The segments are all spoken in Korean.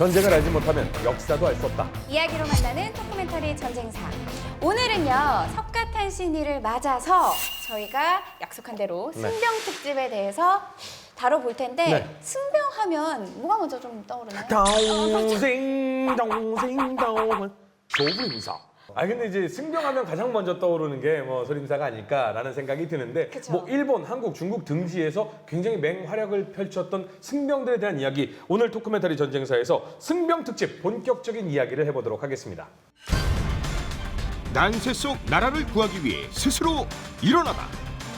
전쟁을 알지 못하면 역사도 알 수 없다. 이야기로 만나는 토크멘터리 전쟁사. 오늘은요, 석가탄신일을 맞아서 저희가 약속한 대로 네. 승병 특집에 대해서 다뤄볼 텐데 네. 승병하면 뭐가 먼저 좀 떠오르나요? 동생 소림사. 근데 이제 승병하면 가장 먼저 떠오르는 게 뭐 소림사가 아닐까라는 생각이 드는데 그쵸. 뭐 일본, 한국, 중국 등지에서 굉장히 맹활약을 펼쳤던 승병들에 대한 이야기, 오늘 토크멘터리 전쟁사에서 승병 특집 본격적인 이야기를 해보도록 하겠습니다. 난세 속 나라를 구하기 위해 스스로 일어나다.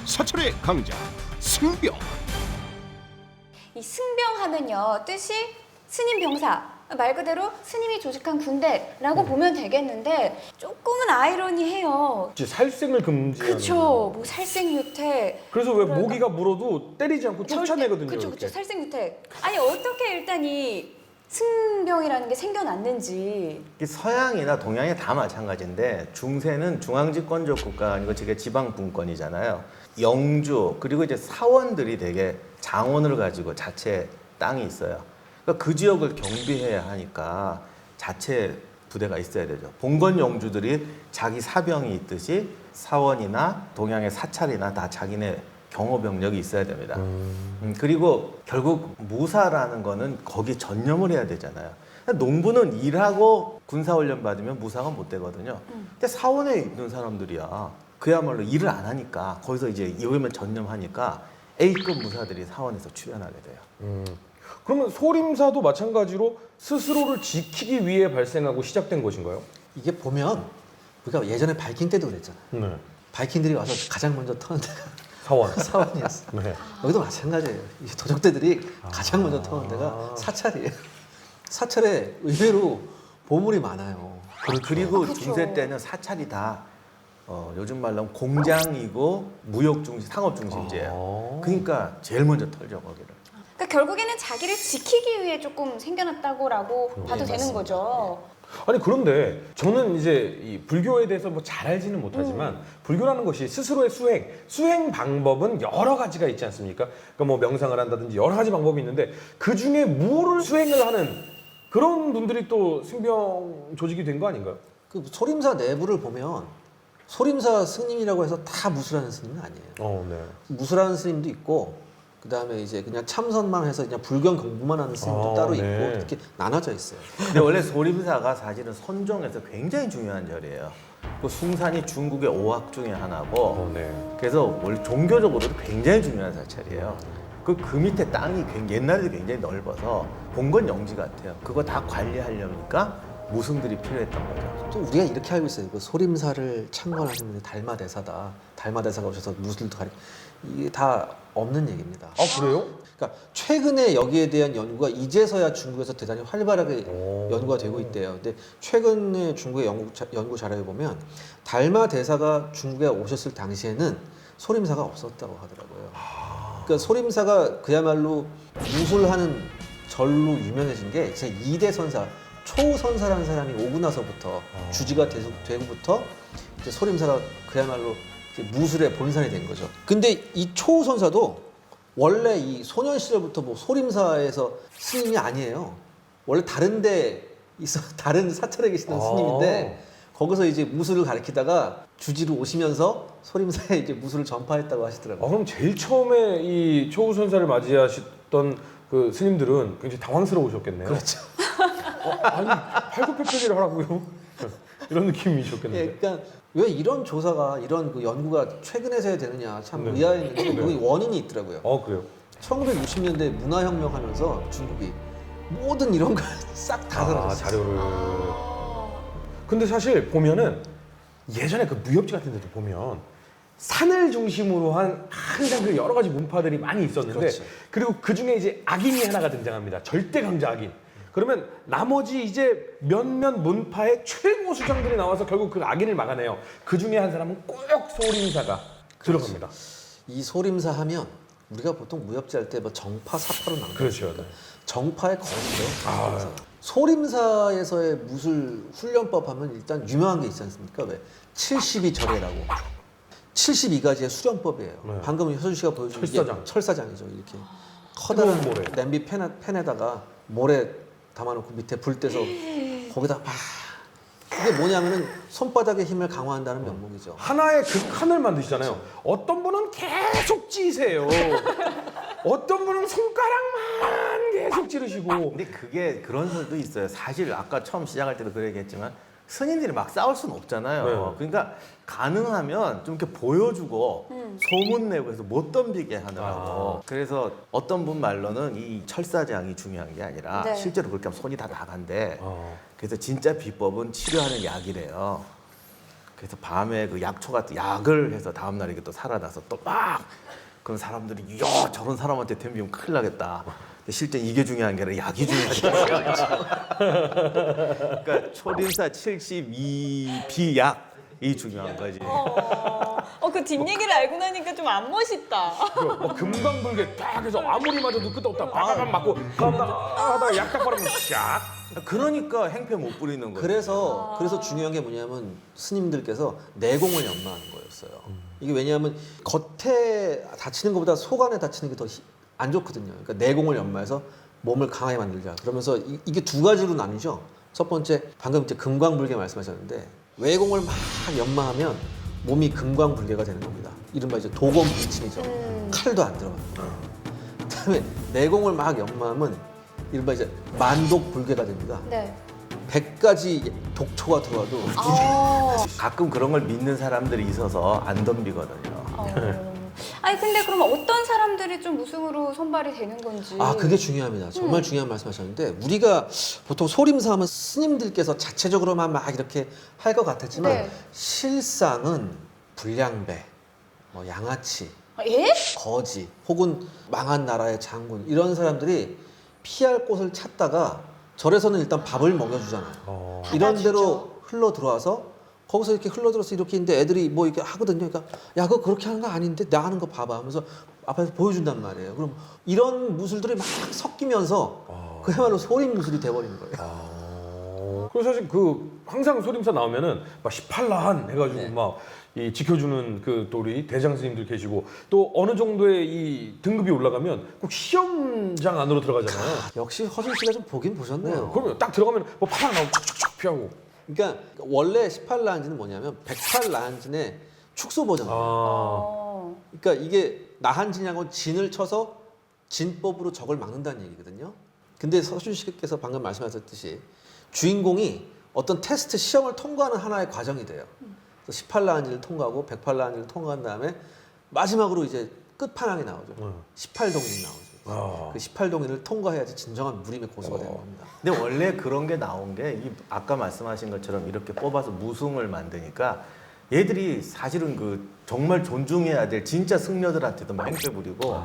사찰의 강자 승병. 이 승병하면요, 뜻이 스님 병사. 말 그대로 스님이 조직한 군대라고 보면 되겠는데 조금은 아이러니해요. 이제 살생을 금지하는. 그쵸, 뭐 살생유태. 그래서 왜 그러니까 모기가 물어도 때리지 않고 쫓아내거든요. 그쵸, 이렇게. 살생유태. 아니 어떻게 일단 이 승병이라는 게 생겨났는지. 서양이나 동양이 다 마찬가지인데 중세는 중앙집권적 국가가 아니고 되게 지방분권이잖아요. 영주 그리고 이제 사원들이 되게 장원을 가지고 자체 땅이 있어요. 그러니까 그 지역을 경비해야 하니까 자체 부대가 있어야 되죠. 봉건 영주들이 자기 사병이 있듯이 사원이나 동양의 사찰이나 다 자기네 경호 병력이 있어야 됩니다. 그리고 결국 무사라는 거는 거기 전념을 해야 되잖아요. 농부는 일하고 군사훈련 받으면 무사가 못 되거든요. 근데 사원에 있는 사람들이야. 그야말로 일을 안 하니까 거기서 이제 여기면 전념하니까 A급 무사들이 사원에서 출연하게 돼요. 그러면 소림사도 마찬가지로 스스로를 지키기 위해 발생하고 시작된 것인가요? 이게 보면 우리가 예전에 바이킹 때도 그랬잖아요. 네. 바이킹들이 와서 가장 먼저 터는 데가 사원. 사원이었어. 네. 여기도 마찬가지예요. 이 도적대들이 가장 먼저 터는 데가 사찰이에요. 사찰에 의외로 보물이 많아요. 그리고 그쵸. 중세 때는 사찰이 다 요즘 말로 하면 공장이고 무역 중심, 상업 중심지예요. 그러니까 제일 먼저 털죠 거기를. 그러니까 결국에는 자기를 지키기 위해 조금 생겨났다고라고 봐도 되는 맞습니다. 거죠. 아니 그런데 저는 이제 이 불교에 대해서 뭐 잘 알지는 못하지만 불교라는 것이 스스로의 수행 방법은 여러 가지가 있지 않습니까? 그러니까 뭐 명상을 한다든지 여러 가지 방법이 있는데 그 중에 무를 수행을 하는 그런 분들이 또 승병 조직이 된 거 아닌가요? 그 소림사 내부를 보면 소림사 스님이라고 해서 다 무술하는 스님은 아니에요. 네. 무술하는 스님도 있고 그 다음에 이제 그냥 참선만 해서 그냥 불경 공부만 하는 스님도 따로 네. 있고 이렇게 나눠져 있어요. 근데 원래 소림사가 사실은 선종에서 굉장히 중요한 절이에요. 그 숭산이 중국의 5확 중에 하나고 네. 그래서 원래 종교적으로도 굉장히 중요한 사찰이에요. 그 밑에 땅이 옛날에도 굉장히 넓어서 봉건 영지 같아요. 그거 다 관리하려니까 무승들이 필요했던 거죠. 또 우리가 이렇게 알고 있어요. 그 소림사를 창건하신 분이 달마대사다. 달마대사가 오셔서 무술도 가리 이게 다 없는 얘기입니다. 아 그래요? 그러니까 최근에 여기에 대한 연구가 이제서야 중국에서 대단히 활발하게 연구가 되고 있대요. 근데 최근에 중국의 연구 자료에 보면 달마 대사가 중국에 오셨을 당시에는 소림사가 없었다고 하더라고요. 그러니까 소림사가 그야말로 무술하는 절로 유명해진 게 제 2대 선사, 초선사라는 사람이 오고 나서부터 주지가 되고부터 이제 소림사가 그야말로 이제 무술의 본산이 된 거죠. 근데 이 초선사도 원래 이 소년 시절부터 뭐 소림사에서 스님이 아니에요. 원래 다른데 있어 다른 사찰에 계시던 스님인데 거기서 이제 무술을 가르치다가 주지로 오시면서 소림사에 이제 무술을 전파했다고 하시더라고요. 그럼 제일 처음에 이 초우선사를 맞이하셨던 그 스님들은 굉장히 당황스러우셨겠네요. 그렇죠. 아니 팔굽혀펴기를 하라고요? 이런 느낌이셨겠는데. 예, 그러니까 왜 이런 조사가 이런 그 연구가 최근에서야 되느냐 참 네. 의아했는데 네. 거기 원인이 있더라고요. 그래요? 1960년대 문화혁명하면서 중국이 모든 이런 걸 싹 다 사라졌어요. 자료를. 근데 사실 보면은 예전에 그 무협지 같은 데도 보면 산을 중심으로 한 항상 그 여러 가지 문파들이 많이 있었는데 그렇죠. 그리고 그 중에 이제 악인이 하나가 등장합니다. 절대 강자 악인. 그러면 나머지 이제 몇몇 문파의 최고 수장들이 나와서 결국 그 악인을 막아내요. 그 중에 한 사람은 꼭 소림사가 들어갑니다. 이 소림사 하면 우리가 보통 무협지 할 때 뭐 정파, 사파로 나눠요. 그렇죠. 네. 정파의 거기죠. 소림사에서의 무술 훈련법 하면 일단 유명한 게 있지 않습니까? 왜? 72절해라고. 72가지의 수련법이에요. 네. 방금 효준 씨가 보여준 철사장. 게 철사장이죠. 이렇게 커다란 모래. 냄비 팬에다가 모래 담아놓고 밑에 불 떼서 거기다 막 이게 뭐냐면은 손바닥의 힘을 강화한다는 명목이죠. 하나의 극한을 만드시잖아요. 어떤 분은 계속 찌세요. 어떤 분은 손가락만 계속 찌르시고. 근데 그게 그런 소리도 있어요. 사실 아까 처음 시작할 때도 그 얘기했지만 스님들이 막 싸울 수는 없잖아요. 네. 그러니까 가능하면 좀 이렇게 보여주고 소문내고 해서 못 덤비게 하느라고. 그래서 어떤 분 말로는 이 철사장이 중요한 게 아니라 네. 실제로 그렇게 하면 손이 다 나간대. 어. 그래서 진짜 비법은 치료하는 약이래요. 그래서 밤에 그 약초 같은 약을 해서 다음날 이게 또 살아나서 또 막 그런 사람들이 야 저런 사람한테 덤비면 큰일 나겠다. 근데 실제 이게 중요한 게 아니라 약이 중요하잖아요. 그러니까 초림사 72비약이 중요한 거지. 그 뒷얘기를 알고 나니까 좀 안 멋있다. 금강불개 딱 해서 아무리 맞아도 끄떡없다 빠바밤 맞고 하다가 약딱 바르면 샥. 그러니까 행패 못 부리는 거예요. 그래서 중요한 게 뭐냐면 스님들께서 내공을 연마하는 거였어요. 이게 왜냐하면 겉에 다치는 것보다 속 안에 다치는 게 더 안 좋거든요. 그러니까 내공을 연마해서 몸을 강하게 만들자. 그러면서 이게 두 가지로 나뉘죠. 첫 번째 방금 이제 금광불개 말씀하셨는데 외공을 막 연마하면 몸이 금광불개가 되는 겁니다. 이른바 이제 도검불침이죠. 칼도 안 들어가요. 그다음에 내공을 막 연마하면 이른바 이제 만독불개가 됩니다. 네. 100가지 독초가 들어와도 가끔 그런 걸 믿는 사람들이 있어서 안 덤비거든요. 아니 근데 그럼 어떤 사람들이 좀 무승으로 선발이 되는 건지. 그게 중요합니다. 정말 중요한 말씀하셨는데 우리가 보통 소림사하면 스님들께서 자체적으로만 막 이렇게 할 것 같았지만 네. 실상은 불량배, 뭐 양아치, 예? 거지 혹은 망한 나라의 장군 이런 사람들이 피할 곳을 찾다가 절에서는 일단 밥을 먹여주잖아요. 이런 데로 흘러 들어와서 거기서 이렇게 흘러들어서 이렇게 있는데 애들이 뭐 이렇게 하거든요. 그러니까 야 그거 그렇게 하는 거 아닌데 나 하는 거 봐봐 하면서 앞에서 보여준단 말이에요. 그럼 이런 무술들이 막 섞이면서 그야말로 소림 무술이 돼버리는 거예요. 그리고 사실 그 항상 소림사 나오면은 막 18란 해가지고 네. 막 이 지켜주는 그 또 우리 대장 스님들 계시고 또 어느 정도의 이 등급이 올라가면 꼭 시험장 안으로 들어가잖아요. 역시 허준 씨가 좀 보긴 보셨네요. 그러면 딱 들어가면 뭐 파랑 나오고 촥촥촥 피하고. 그러니까 원래 18라한지는 뭐냐면 108라한진의 축소 버전이에요. 그러니까 이게 나한진하고 진을 쳐서 진법으로 적을 막는다는 얘기거든요. 근데 서준 씨께서 방금 말씀하셨듯이 주인공이 어떤 테스트 시험을 통과하는 하나의 과정이 돼요. 18라한진을 통과하고 108라한진을 통과한 다음에 마지막으로 이제 끝판왕이 나오죠. 18동인이 나오죠. 그 18동인을 통과해야지 진정한 무림의 고수가 되는 겁니다. 근데 원래 그런 게 나온 게 아까 말씀하신 것처럼 이렇게 뽑아서 무승을 만드니까 얘들이 사실은 그 정말 존중해야 될 진짜 승려들한테도 막 행패 부리고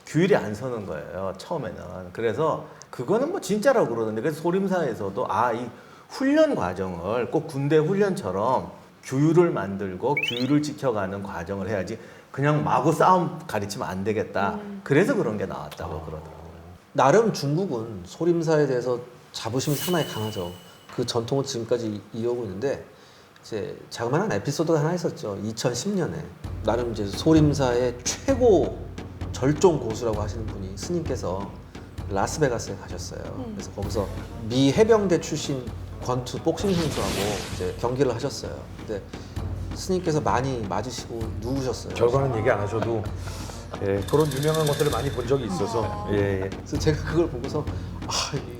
규율이 안 서는 거예요. 처음에는. 그래서 그거는 뭐 진짜라고 그러는데 그래서 소림사에서도 이 훈련 과정을 꼭 군대 훈련처럼 규율을 만들고 규율을 지켜가는 과정을 해야지 그냥 마구 싸움 가르치면 안 되겠다. 그래서 그런 게 나왔다고 그러더라고요. 나름 중국은 소림사에 대해서 자부심이 상당히 강하죠. 그 전통은 지금까지 이어오고 있는데 이제 자그마한 에피소드가 하나 있었죠. 2010년에 나름 이제 소림사의 최고 절종 고수라고 하시는 분이 스님께서 라스베가스에 가셨어요. 그래서 거기서 미 해병대 출신 권투 복싱 선수하고 이제 경기를 하셨어요. 근데 스님께서 많이 맞으시고 누우셨어요. 결과는 얘기 안 하셔도 예, 그런 유명한 것들을 많이 본 적이 있어서 예. 그래서 제가 그걸 보고서 이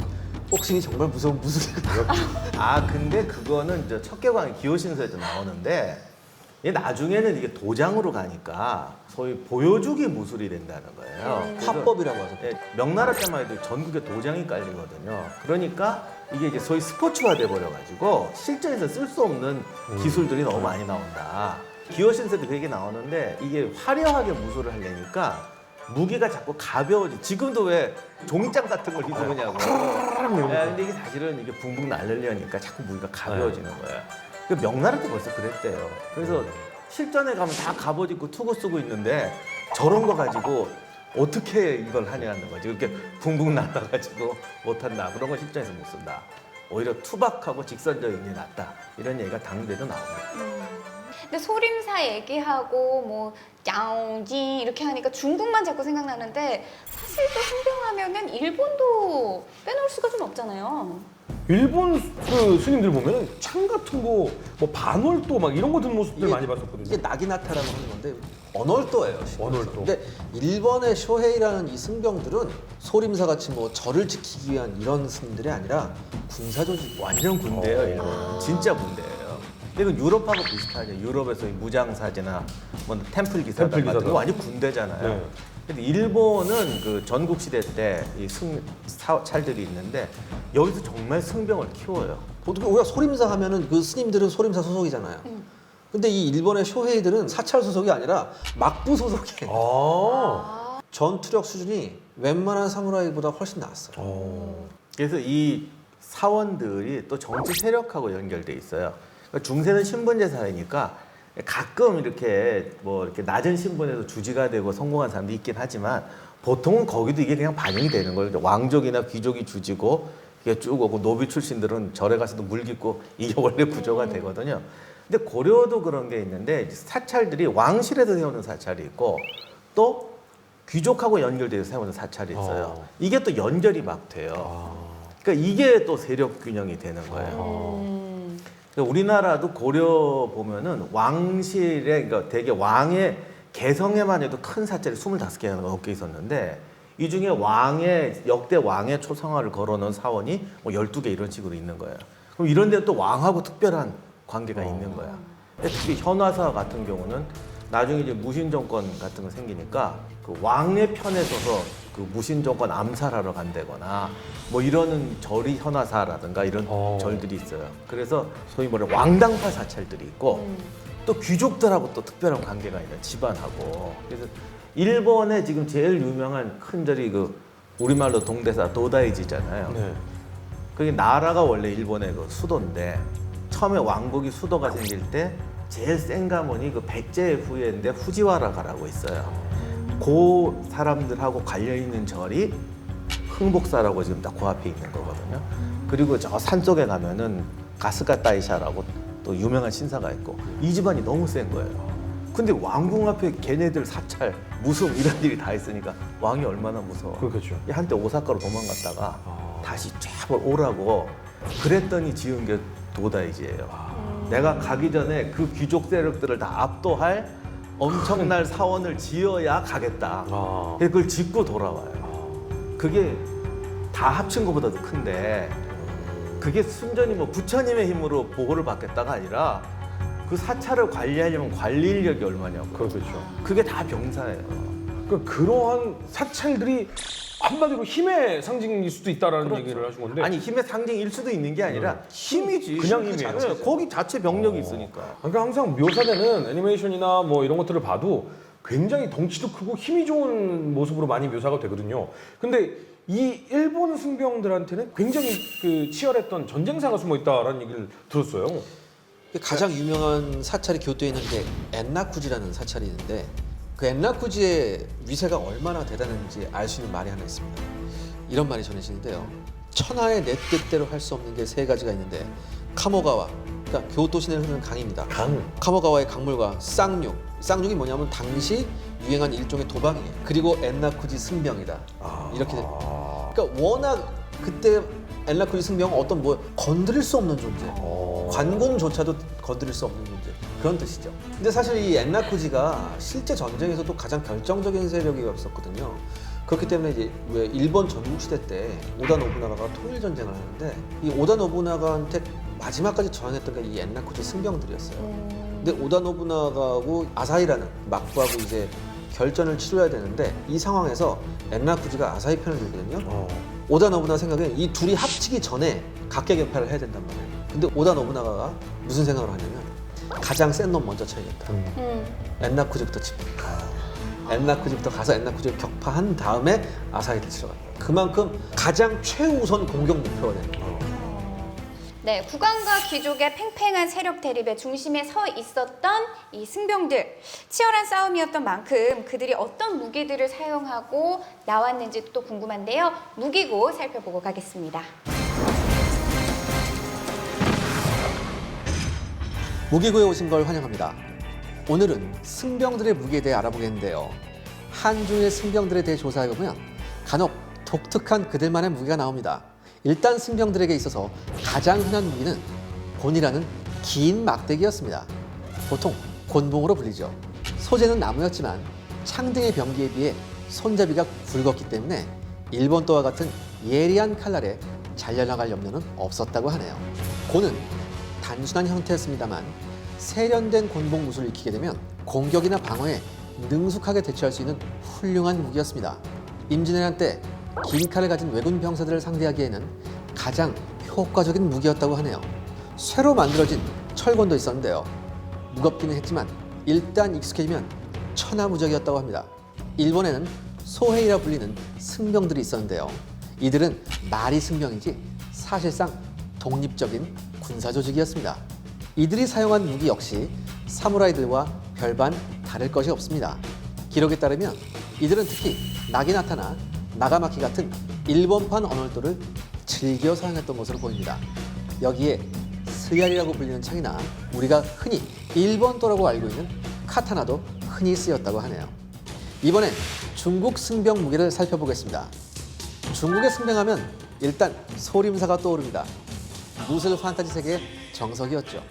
복싱이 정말 무서운 무술이구나. 근데 그거는 이제 척계광의 기호신서에도 나오는데 얘 나중에는 이게 도장으로 가니까 소위 보여주기 무술이 된다는 거예요. 그래서 화법이라고 하죠. 명나라 때만 해도 전국에 도장이 깔리거든요. 그러니까 이게 이제 소위 스포츠화 돼 버려가지고 실전에서 쓸 수 없는 기술들이 너무 많이 나온다. 기호신서도 그 얘기 나오는데 이게 화려하게 무술을 하려니까 무기가 자꾸 가벼워지. 지금도 왜 종이장 같은 걸 휘두르냐고. 근데 이게 사실은 이게 붕붕 날리려니까 자꾸 무기가 가벼워지는 거예요. 그 명나라 때 벌써 그랬대요. 그래서 실전에 가면 다 갑옷 입고 투구 쓰고 있는데 저런 거 가지고 어떻게 이걸 하냐는 거지. 이렇게 붕붕 날아가지고 못한다. 그런 거 실전에서 못 쓴다. 오히려 투박하고 직선적인 게 낫다. 이런 얘기가 당대로 나옵니다. 근데 소림사 얘기하고 뭐 야오지 이렇게 하니까 중국만 자꾸 생각나는데 사실 또 승병하면은 일본도 빼놓을 수가 좀 없잖아요. 일본 그 스님들 보면은 창 같은 거, 뭐 반월도 막 이런 거 든 모습들 많이 봤었거든요. 이게 나기나타라고 하는 건데 언월도예요. 언월도. 근데 일본의 쇼헤이라는 이 승병들은 소림사 같이 뭐 절을 지키기 위한 이런 스님들이 아니라 군사 조직. 완전 군대예요, 일본은. 진짜 군대예요. 근데 이건 유럽하고 비슷하죠. 유럽에서 무장사제나 뭐 템플 기사단 템플 같은 기사단. 거 완전 군대잖아요. 네. 근데 일본은 그 전국 시대 때 이 사찰들이 있는데 여기서 정말 승병을 키워요. 보통 우리가 소림사 하면은 그 스님들은 소림사 소속이잖아요. 근데 이 일본의 쇼헤이들은 사찰 소속이 아니라 막부 소속이에요. 아. 전투력 수준이 웬만한 사무라이보다 훨씬 나았어요. 그래서 이 사원들이 또 정치 세력하고 연결돼 있어요. 그러니까 중세는 신분제 사회니까 가끔 이렇게 뭐 이렇게 낮은 신분에서 주지가 되고 성공한 사람도 있긴 하지만 보통은 거기도 이게 그냥 반영이 되는 거예요. 왕족이나 귀족이 주지고 이게 쭉 오고 노비 출신들은 절에 가서도 물 깃고 이게 원래 구조가 되거든요. 근데 고려도 그런 게 있는데 사찰들이 왕실에서 세우는 사찰이 있고 또 귀족하고 연결돼서 세우는 사찰이 있어요. 이게 또 연결이 막 돼요. 그러니까 이게 또 세력 균형이 되는 거예요. 그러니까 우리나라도 고려 보면은 왕실에 그러니까 되게 왕의 개성에만 해도 큰 사찰이 25개가 넘게 있었는데 이 중에 역대 왕의 초상화를 걸어놓은 사원이 뭐 12개 이런 식으로 있는 거예요. 그럼 이런 데는 또 왕하고 특별한 관계가 있는 거야. 특히 현화사 같은 경우는 나중에 이제 무신 정권 같은 거 생기니까 그 왕의 편에 서서 그 무신 정권 암살하러 간다거나 뭐 이러는 절이 현화사라든가 이런 절들이 있어요. 그래서 소위 말해 왕당파 사찰들이 있고 또 귀족들하고 또 특별한 관계가 있는 집안하고. 그래서 일본의 지금 제일 유명한 큰 절이 그 우리말로 동대사 도다이지잖아요. 네. 그게 나라가 원래 일본의 그 수도인데 처음에 왕국이 수도가 생길 때 제일 센 가문이 그 백제 후예인데 후지와라가라고 있어요. 그 사람들하고 관련 있는 절이 흥복사라고 지금 딱 그 앞에 있는 거거든요. 그리고 저 산속에 가면은 가스가 다이샤라고 또 유명한 신사가 있고 이 집안이 너무 센 거예요. 근데 왕궁 앞에 걔네들 사찰, 무슨 이런 일이 다 있으니까 왕이 얼마나 무서워. 그렇겠죠. 한때 오사카로 도망갔다가 다시 쫙 오라고 그랬더니 지은 게 도다이지예요. 내가 가기 전에 그 귀족 세력들을 다 압도할 엄청난 사원을 지어야 가겠다. 그래서 그걸 짓고 돌아와요. 그게 다 합친 것보다도 큰데 그게 순전히 뭐 부처님의 힘으로 보호를 받겠다가 아니라 그 사찰을 관리하려면 관리 인력이 얼마냐고. 그렇죠. 그게 다 병사예요. 그러니까 그러한 사찰들이 한마디로 힘의 상징일 수도 있다라는 얘기를 하신 건데. 아니 힘의 상징일 수도 있는 게 아니라 힘이지. 그냥 힘 힘이에요. 자체죠. 거기 자체 병력이 있으니까. 그러니까 항상 묘사되는 애니메이션이나 뭐 이런 것들을 봐도 굉장히 덩치도 크고 힘이 좋은 모습으로 많이 묘사가 되거든요. 근데 이 일본 승병들한테는 굉장히 그 치열했던 전쟁사가 숨어 있다라는 얘기를 들었어요. 가장 유명한 사찰이 교토에 있는 게 엔나쿠지라는 사찰이 있는데 그 엔나쿠지의 위세가 얼마나 대단한지 알 수 있는 말이 하나 있습니다. 이런 말이 전해지는데요. 천하의 내 뜻대로 할 수 없는 게 세 가지가 있는데 카모가와, 그러니까 교토 시내를 흐르는 강입니다. 카모가와의 강물과 쌍육이 뭐냐면 당시 유행한 일종의 도박이에요. 그리고 엔나쿠지 승병이다. 이렇게 됩니다. 그러니까 워낙 그때 엔나쿠지 승병은 어떤 뭐 건드릴 수 없는 존재, 관공조차도 건드릴 수 없는 존재, 그런 뜻이죠. 근데 사실 이 엔나쿠지가 실제 전쟁에서도 가장 결정적인 세력이었었거든요. 그렇기 때문에 이제 왜 일본 전국 시대 때 오다 노부나가가 통일 전쟁을 하는데 이 오다 노부나가한테 마지막까지 저항했던 게 이 엔나쿠지 승병들이었어요. 근데 오다 노부나가하고 아사히라는 막부하고 이제 결전을 치러야 되는데 이 상황에서 엔나쿠지가 아사히 편을 들거든요. 오다 노부나가 생각에 이 둘이 합치기 전에 각계격파를 해야 된단 말이에요. 근데 오다 노부나가가 무슨 생각을 하냐면 가장 센 놈 먼저 쳐야겠다. 엔나쿠지부터 칩니다. 엔나쿠지부터 가서 엔나쿠지를 격파한 다음에 아사히를 치러 가요. 그만큼 가장 최우선 공격 목표가 되는 거예요. 네, 국왕과 귀족의 팽팽한 세력 대립의 중심에 서 있었던 이 승병들. 치열한 싸움이었던 만큼 그들이 어떤 무기들을 사용하고 나왔는지 또 궁금한데요. 무기고 살펴보고 가겠습니다. 무기고에 오신 걸 환영합니다. 오늘은 승병들의 무기에 대해 알아보겠는데요. 한중의 승병들에 대해 조사해보면 간혹 독특한 그들만의 무기가 나옵니다. 일단 승병들에게 있어서 가장 흔한 무기는 곤이라는 긴 막대기였습니다. 보통 곤봉으로 불리죠. 소재는 나무였지만 창등의 병기에 비해 손잡이가 굵었기 때문에 일본도와 같은 예리한 칼날에 잘려나갈 염려는 없었다고 하네요. 곤은 단순한 형태였습니다만 세련된 곤봉 무술을 익히게 되면 공격이나 방어에 능숙하게 대처할 수 있는 훌륭한 무기였습니다. 임진왜란 때 긴 칼을 가진 왜군 병사들을 상대하기에는 가장 효과적인 무기였다고 하네요. 쇠로 만들어진 철곤도 있었는데요. 무겁기는 했지만 일단 익숙해지면 천하무적이었다고 합니다. 일본에는 소해이라 불리는 승병들이 있었는데요. 이들은 말이 승병이지 사실상 독립적인 군사 조직이었습니다. 이들이 사용한 무기 역시 사무라이들과 별반 다를 것이 없습니다. 기록에 따르면 이들은 특히 나기나타나 나가마키 같은 일본판 언어들을 즐겨 사용했던 것으로 보입니다. 여기에 스야리라고 불리는 창이나 우리가 흔히 일본도라고 알고 있는 카타나도 흔히 쓰였다고 하네요. 이번엔 중국 승병 무기를 살펴보겠습니다. 중국의 승병하면 일단 소림사가 떠오릅니다. 무술 판타지 세계의 정석이었죠.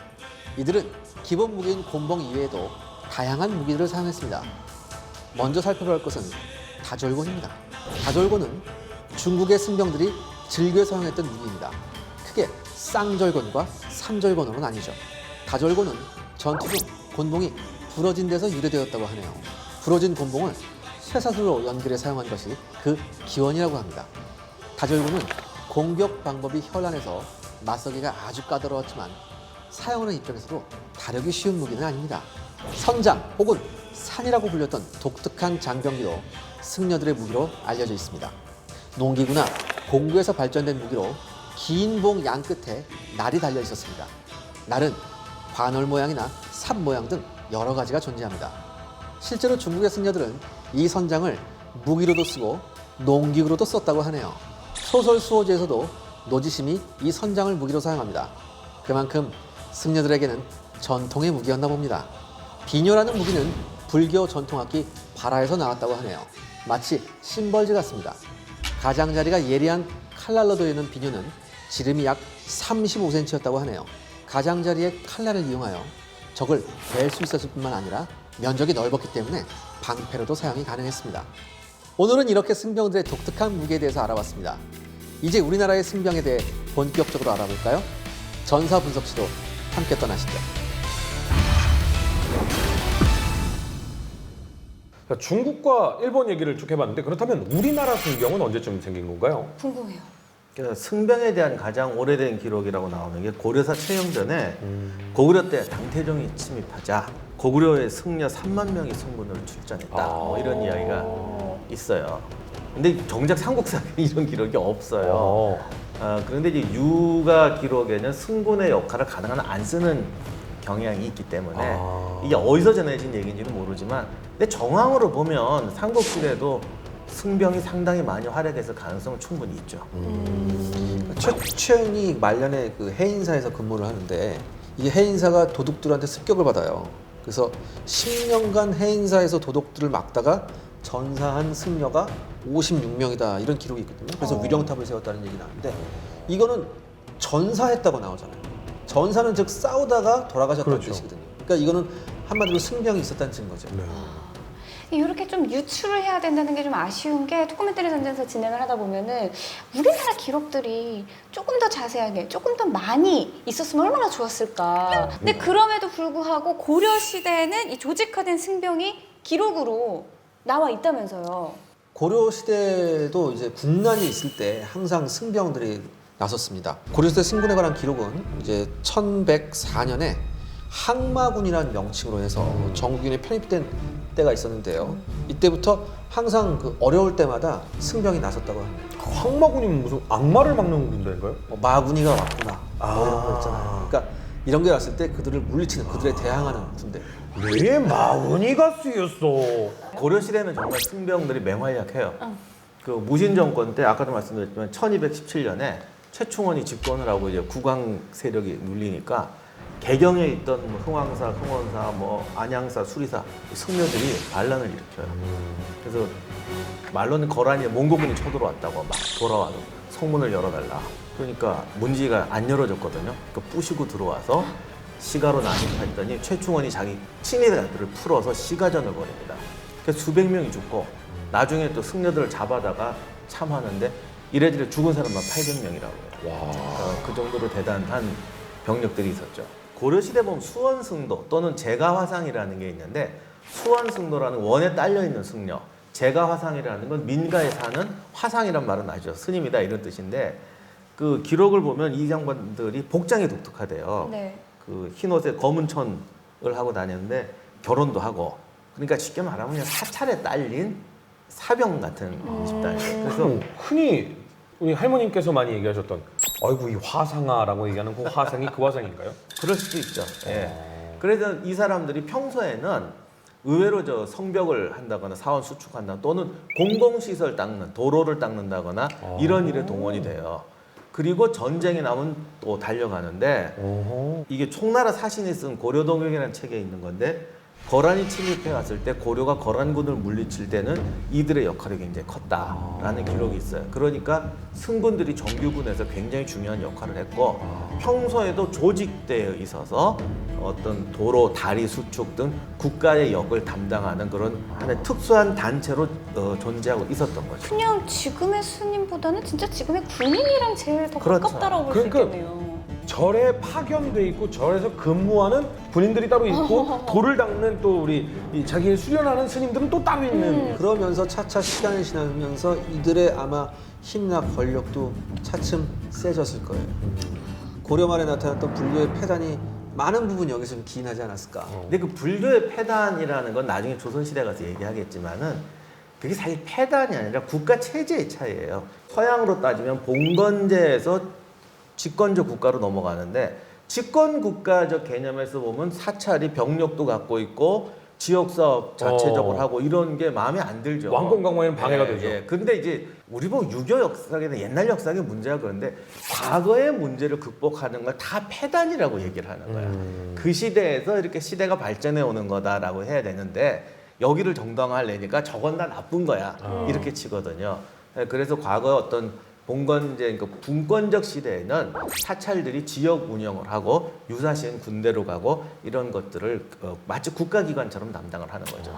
이들은 기본 무기인 곤봉 이외에도 다양한 무기들을 사용했습니다. 먼저 살펴볼 것은 다졸곤입니다. 다졸곤은 중국의 승병들이 즐겨 사용했던 무기입니다. 크게 쌍졸곤과 삼졸곤으로 나뉘죠. 다졸곤은 전투 중 곤봉이 부러진 데서 유래되었다고 하네요. 부러진 곤봉을 쇠사슬로 연결해 사용한 것이 그 기원이라고 합니다. 다졸곤은 공격 방법이 현란해서 맞서기가 아주 까다로웠지만 사용하는 입장에서도 다루기 쉬운 무기는 아닙니다. 선장 혹은 산이라고 불렸던 독특한 장병기도 승려들의 무기로 알려져 있습니다. 농기구나 공구에서 발전된 무기로 긴 봉 양 끝에 날이 달려 있었습니다. 날은 관월 모양이나 삽 모양 등 여러 가지가 존재합니다. 실제로 중국의 승려들은 이 선장을 무기로도 쓰고 농기구로도 썼다고 하네요. 소설 수호지에서도 노지심이 이 선장을 무기로 사용합니다. 그만큼 승려들에게는 전통의 무기였나 봅니다. 비뇨라는 무기는 불교 전통악기 바라에서 나왔다고 하네요. 마치 심벌즈 같습니다. 가장자리가 예리한 칼날로 되어 있는 비뇨는 지름이 약 35cm였다고 하네요. 가장자리의 칼날을 이용하여 적을 벨 수 있었을 뿐만 아니라 면적이 넓었기 때문에 방패로도 사용이 가능했습니다. 오늘은 이렇게 승병들의 독특한 무기에 대해서 알아봤습니다. 이제 우리나라의 승병에 대해 본격적으로 알아볼까요? 전사 분석시로 함께 떠나시죠. 자, 중국과 일본 얘기를 쭉 해봤는데 그렇다면 우리나라 승병은 언제쯤 생긴 건가요? 궁금해요. 그래서 승병에 대한 가장 오래된 기록이라고 나오는 게 고려사 채영전에 고구려 때 당태종이 침입하자 고구려의 승려 3만 명이 승군으로 출전했다. 뭐 이런 이야기가 있어요. 근데 정작 삼국사에 이런 기록이 없어요. 그런데 이제 유가 기록에는 승군의 역할을 가능한 안 쓰는 경향이 있기 때문에 이게 어디서 전해진 얘기인지는 모르지만 근데 정황으로 보면 삼국시대에도 승병이 상당히 많이 활약했을 가능성은 충분히 있죠. 최채은이 말년에 그 해인사에서 근무를 하는데 이게 해인사가 도둑들한테 습격을 받아요. 그래서 10년간 해인사에서 도둑들을 막다가 전사한 승려가 56명이다 이런 기록이 있거든요. 그래서 위령탑을 세웠다는 얘기 나오는데 이거는 전사했다고 나오잖아요. 전사는 즉 싸우다가 돌아가셨다는 그렇죠. 뜻이거든요. 그러니까 이거는 한마디로 승병이 있었다는 증거죠. 이렇게 좀 유출을 해야 된다는 게 좀 아쉬운 게 도큐멘터리 전쟁에서 진행을 하다 보면은 우리나라 기록들이 조금 더 자세하게 조금 더 많이 있었으면 얼마나 좋았을까. 근데 그럼에도 불구하고 고려 시대에는 이 조직화된 승병이 기록으로 나와 있다면서요. 고려 시대도 이제 국난이 있을 때 항상 승병들이 나섰습니다. 고려 시대 승군에 관한 기록은 이제 1104년에 항마군이라는 명칭으로 해서 정규군에 편입된 때가 있었는데요. 이때부터 항상 그 어려울 때마다 승병이 나섰다고 합니다. 황마군이 무슨 악마를 막는 군대인가요? 마군이가 왔구나 뭐 이런 거 있잖아요. 그러니까 이런 게 왔을 때 그들을 물리치는 그들에 대항하는 군대. 왜 마군이가 쓰였어? 고려 시대는 정말 승병들이 맹활약해요. 그 무신 정권 때 아까도 말씀드렸지만 1217년에 최충원이 집권을 하고 이제 국왕 세력이 눌리니까 개경에 있던 뭐 흥왕사, 흥원사, 뭐 안양사, 수리사 승려들이 반란을 일으켜요. 그래서 말로는 거란이 몽고군이 쳐들어왔다고 막 돌아와서 성문을 열어달라. 그러니까 문지기가 안 열어줬거든요. 그러니까 부시고 들어와서 시가로 난입했더니 최충원이 자기 친위대들을 풀어서 시가전을 벌입니다. 그래서 수백 명이 죽고 나중에 또 승려들을 잡아다가 참하는데 이래저래 죽은 사람만 800명이라고 해요. 그 정도로 대단한 병력들이 있었죠. 고려시대 보면 수원승도 또는 제가화상이라는 게 있는데 수원승도라는 원에 딸려있는 승려, 제가화상이라는 건 민가에 사는 화상이란 말은 아시죠? 스님이다 이런 뜻인데 그 기록을 보면 이 장관들이 복장이 독특하대요. 네. 그 흰옷에 검은 천을 하고 다녔는데 결혼도 하고 그러니까 쉽게 말하면 그냥 사찰에 딸린 사병 같은 집단이에요. 그래서 흔히 우리 할머님께서 많이 얘기하셨던 아이고 이 화상아라고 얘기하는 그 화상이 그 화상인가요? 그럴 수도 있죠. 예. 그래서 이 사람들이 평소에는 의외로 저 성벽을 한다거나 사원 수축한다거나 또는 공공시설 닦는 도로를 닦는다거나 이런 일에 동원이 돼요. 그리고 전쟁이 나면 또 달려가는데 이게 총나라 사신이 쓴 고려동역이라는 책에 있는 건데 거란이 침입해 왔을 때 고려가 거란군을 물리칠 때는 이들의 역할이 굉장히 컸다라는 기록이 있어요. 그러니까 승군들이 정규군에서 굉장히 중요한 역할을 했고 평소에도 조직대에 있어서 어떤 도로, 다리 수축 등 국가의 역을 담당하는 그런 하나의 특수한 단체로 존재하고 있었던 거죠. 그냥 지금의 스님보다는 진짜 지금의 군인이랑 제일 더 그렇죠. 가깝다라고 볼 수 그러니까 있겠네요. 절에 파견돼 있고 절에서 근무하는 군인들이 따로 있고 돌을 닦는 또 우리 이 자기를 수련하는 스님들은 또 따로 있는 그러면서 차차 시간이 지나면서 이들의 아마 힘이나 권력도 차츰 세졌을 거예요. 고려 말에 나타났던 불교의 폐단이 많은 부분 여기서 좀 기인하지 않았을까. 근데 그 불교의 폐단이라는 건 나중에 조선시대 가서 얘기하겠지만은 그게 사실 폐단이 아니라 국가 체제의 차이예요. 서양으로 따지면 봉건제에서 집권적 국가로 넘어가는데 집권 국가적 개념에서 보면 사찰이 병력도 갖고 있고 지역 사업 자체적으로 하고 이런 게 마음에 안 들죠. 왕권 강화에는 방해가 되죠. 근데 이제 우리 보고 유교 역사에는 옛날 역사의 문제가 그런데 과거의 문제를 극복하는 걸 다 폐단이라고 얘기를 하는 거야. 그 시대에서 이렇게 시대가 발전해 오는 거다라고 해야 되는데 여기를 정당화하려니까 저건 다 나쁜 거야. 이렇게 치거든요. 그래서 과거의 어떤 봉건제, 그러니까 분권적 시대에는 사찰들이 지역 운영을 하고 유사시엔 군대로 가고 이런 것들을 마치 국가기관처럼 담당을 하는 거죠.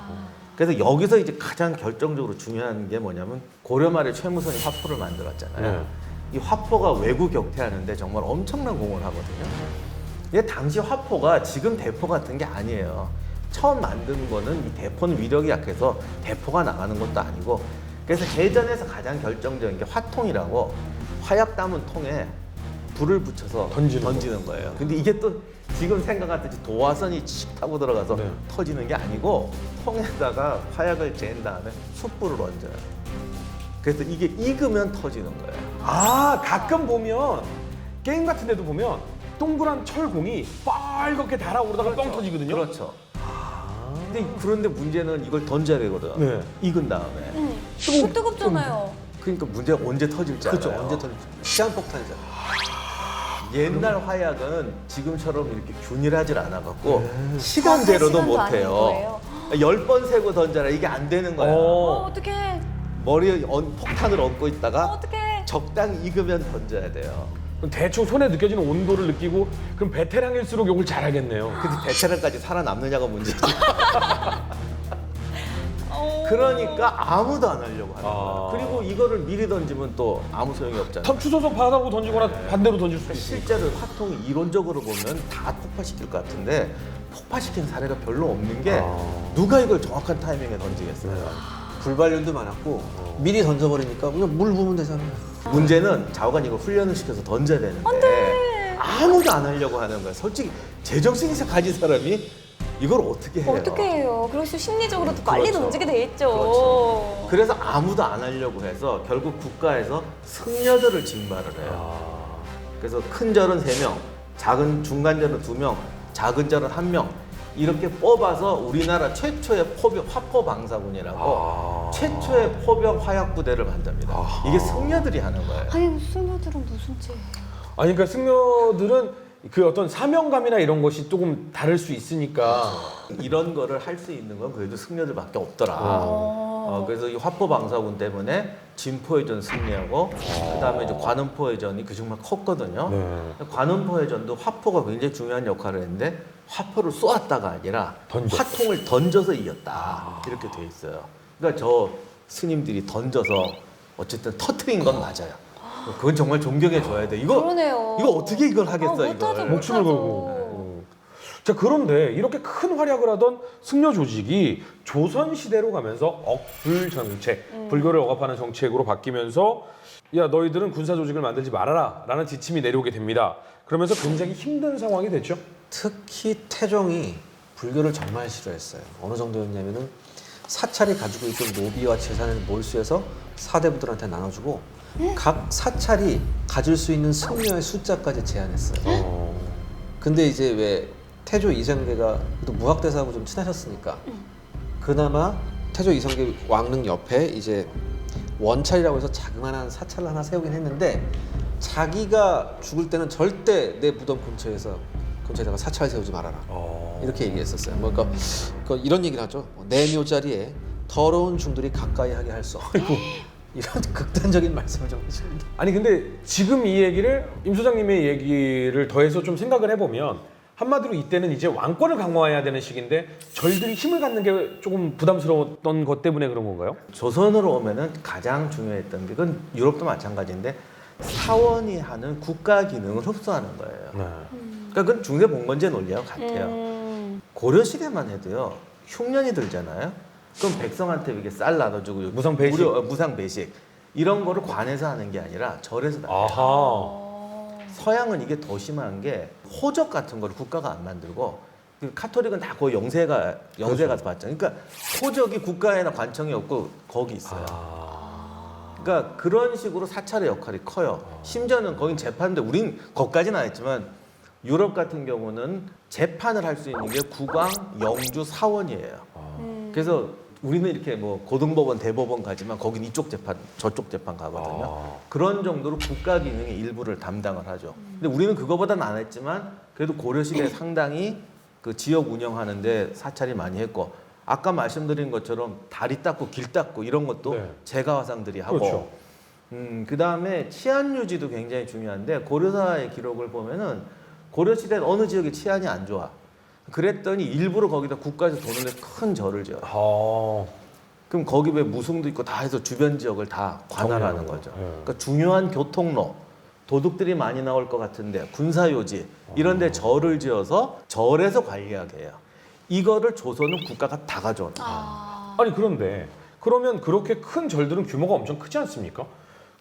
그래서 여기서 이제 가장 결정적으로 중요한 게 뭐냐면 고려 말에 최무선이 화포를 만들었잖아요. 이 화포가 외구 격퇴하는데 정말 엄청난 공을 하거든요. 근데 당시 화포가 지금 대포 같은 게 아니에요. 처음 만든 거는 이 대포는 위력이 약해서 대포가 나가는 것도 아니고 그래서 제전에서 가장 결정적인 게 화통이라고 화약 담은 통에 불을 붙여서 던지는 거예요. 근데 이게 또 지금 생각하듯이 도화선이 칙 타고 들어가서 네. 터지는 게 아니고 통에다가 화약을 잰 다음에 숯불을 얹어요. 그래서 이게 익으면 터지는 거예요. 아 가끔 보면 게임 같은 데도 보면 동그란 철공이 빨갛게 달아오르다가 뻥 터지거든요. 그렇죠. 근데 그런데 문제는 이걸 던져야 되거든. 네. 익은 다음에. 너무 뜨겁잖아요. 그러니까 문제가 언제 터질지 그렇죠. 알아요. 언제 터질지. 시한폭탄이잖아. 옛날 화약은 지금처럼 이렇게 균일하질 않아갖고 시간대로도 시간도 아닌 못해요. 거예요? 10번 세고 던져라 이게 안 되는 거야. 어떡해. 머리에 폭탄을 얹고 있다가 어떡해. 적당히 익으면 던져야 돼요. 그럼 대충 손에 느껴지는 온도를 느끼고 그럼 베테랑일수록 욕을 잘하겠네요. 근데 베테랑까지 살아남느냐가 문제지. 그러니까 아무도 안 하려고 하는 거야. 그리고 이거를 미리 던지면 또 아무 소용이 없잖아. 추소속 바닥으로 던지거나 반대로 던질 수도 있어요. 실제로 화통이 이론적으로 보면 다 폭파시킬 것 같은데 폭파시킨 사례가 별로 없는 게 누가 이걸 정확한 타이밍에 던지겠어요. 불발률도 많았고 미리 던져버리니까 그냥 물 부으면 되잖아요. 문제는 좌우간 이거 훈련을 시켜서 던져야 되는데 아무도 안 하려고 하는 거야. 솔직히 제정신이 가진 사람이 이걸 어떻게 해요? 어떻게 해요? 그래서 심리적으로도 빨리 그렇죠. 던지게 돼 있죠. 그렇죠. 그래서 아무도 안 하려고 해서 결국 국가에서 승려들을 징발을 해요. 그래서 큰 절은 3명, 작은 중간 절은 2명, 작은 절은 1명 이렇게 뽑아서 우리나라 최초의 화포 방사군이라고 최초의 포병 화약 부대를 만듭니다. 이게 승려들이 하는 거예요. 아니 승려들은 무슨 죄? 아니 그러니까 승려들은 그 어떤 사명감이나 이런 것이 조금 다를 수 있으니까. 이런 거를 할 수 있는 건 그래도 승려들밖에 없더라. 그래서 이 화포방사군 때문에 진포해전 승리하고 그다음에 이제 관음포해전이 그 정말 컸거든요. 네. 관음포해전도 화포가 굉장히 중요한 역할을 했는데 화포를 쏘았다가 아니라 던졌어. 화통을 던져서 이겼다. 이렇게 돼 있어요. 그러니까 저 스님들이 던져서 어쨌든 터트린 건 맞아요. 그건 정말 존경해 줘야 돼. 그러네요. 이거 어떻게 이걸 하겠어, 못하죠, 이걸. 목숨을 못하죠. 걸고. 자, 그런데 이렇게 큰 활약을 하던 승려 조직이 조선 시대로 가면서 억불 정책, 불교를 억압하는 정책으로 바뀌면서 야, 너희들은 군사 조직을 만들지 말아라라는 지침이 내려오게 됩니다. 그러면서 굉장히 힘든 상황이 됐죠. 특히 태종이 불교를 정말 싫어했어요. 어느 정도였냐면은 사찰이 가지고 있던 노비와 재산을 몰수해서 사대부들한테 나눠주고 각 사찰이 가질 수 있는 승려의 숫자까지 제한했어요. 근데 이제 왜 태조 이성계가 또 무학대사하고 좀 친하셨으니까 그나마 태조 이성계 왕릉 옆에 이제 원찰이라고 해서 자그마한 사찰을 하나 세우긴 했는데 자기가 죽을 때는 절대 내 무덤 근처에다가 사찰 세우지 말아라 이렇게 얘기했었어요. 뭐 그러니까 이런 얘기를 하죠. 내 묘자리에 더러운 중들이 가까이 하게 할 수 없고 이런 극단적인 말씀을 좀 하십니다. 아니 근데 지금 이 얘기를 임 소장님의 얘기를 더해서 좀 생각을 해보면 한마디로 이때는 이제 왕권을 강화해야 되는 시기인데 절들이 힘을 갖는 게 조금 부담스러웠던 것 때문에 그런 건가요? 조선으로 오면은 가장 중요했던 게 그건 유럽도 마찬가지인데 사원이 하는 국가 기능을 흡수하는 거예요. 네. 그러니까 그건 중세 봉건제 논리하고 같아요. 고려 시대만 해도요 흉년이 들잖아요. 그럼 백성한테 이렇게 쌀 나눠주고 무상 배식. 무상 배식 이런 거를 관에서 하는 게 아니라 절에서 다 해요. 아하. 서양은 이게 더 심한 게 호적 같은 걸 국가가 안 만들고 그 카톨릭은 다 거의 영세 가서 받잖아요. 그러니까 호적이 국가에나 관청이 없고 거기 있어요. 그러니까 그런 식으로 사찰의 역할이 커요. 심지어는 거긴 재판인데 우린 거기까지는 안 했지만 유럽 같은 경우는 재판을 할 수 있는 게 국왕, 영주, 사원이에요. 그래서 우리는 이렇게 뭐 고등법원, 대법원 가지만 거긴 이쪽 재판, 저쪽 재판 가거든요. 그런 정도로 국가 기능의 일부를 담당을 하죠. 근데 우리는 그거보다는 안 했지만 그래도 고려 시대에 상당히 그 지역 운영하는데 사찰이 많이 했고 아까 말씀드린 것처럼 다리 닦고 길 닦고 이런 것도 네. 제가화상들이 하고 그렇죠. 그다음에 치안 유지도 굉장히 중요한데 고려사의 기록을 보면은 고려 시대는 어느 지역이 치안이 안 좋아. 그랬더니 일부러 거기다 국가에서 돈을 내 큰 절을 지어요. 그럼 거기 왜 무승도 있고 다 해서 주변 지역을 다 관할하는 정리하는 거죠. 거. 예. 그러니까 중요한 교통로, 도둑들이 많이 나올 것 같은데 군사요지 이런 데 절을 지어서 절에서 관리하게 해요. 이거를 조선은 국가가 다 가져오는 거예요. 아니 그런데 그러면 그렇게 큰 절들은 규모가 엄청 크지 않습니까?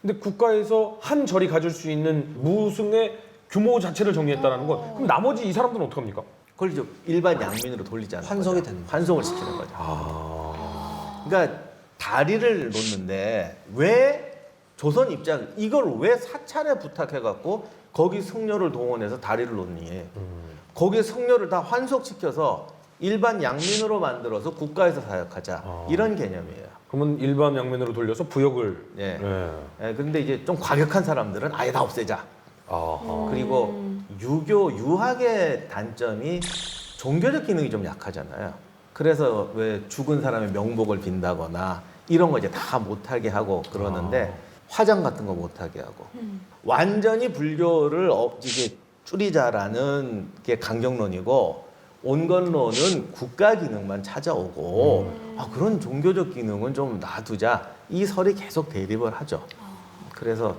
근데 국가에서 한 절이 가질 수 있는 무승의 규모 자체를 정리했다는 건 그럼 나머지 이 사람들은 어떡합니까? 그걸 이제 일반 양민으로 돌리지 않는 환속이 거죠. 되는 거죠. 환속을 시키는 거죠. 그러니까 다리를 놓는데 왜 조선 입장 이걸 왜 사찰에 부탁해갖고 거기 승려를 동원해서 다리를 놓니? 거기에 승려를 다 환속시켜서 일반 양민으로 만들어서 국가에서 사역하자 이런 개념이에요. 그러면 일반 양면으로 돌려서 부역을. 예. 네. 예, 근데 이제 좀 과격한 사람들은 아예 다 없애자. 아하. 그리고 유교 유학의 단점이 종교적 기능이 좀 약하잖아요. 그래서 왜 죽은 사람의 명복을 빈다거나 이런 거 이제 다 못하게 하고 그러는데 화장 같은 거 못하게 하고 완전히 불교를 이게 줄이자라는 게 강경론이고 온건론은 국가 기능만 찾아오고 그런 종교적 기능은 좀 놔두자 이 설이 계속 대립을 하죠. 그래서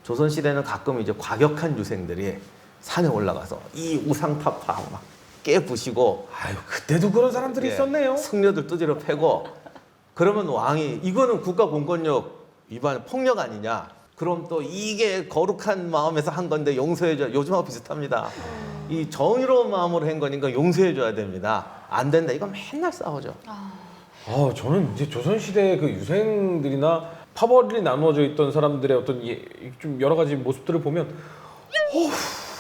조선시대는 가끔 이제 과격한 유생들이 산에 올라가서 이 우상타파 막 깨부시고 아유 그때도 그런 사람들이 예, 있었네요. 승려들 두드려 패고 그러면 왕이 이거는 국가 공권력 위반 폭력 아니냐? 그럼 또 이게 거룩한 마음에서 한 건데 용서해줘. 요즘하고 비슷합니다. 이 정의로운 마음으로 한 거니까 용서해줘야 됩니다. 안 된다. 이거 맨날 싸우죠. 저는 이제 조선 시대 그 유생들이나 파벌이 나누어져 있던 사람들의 어떤 좀 여러 가지 모습들을 보면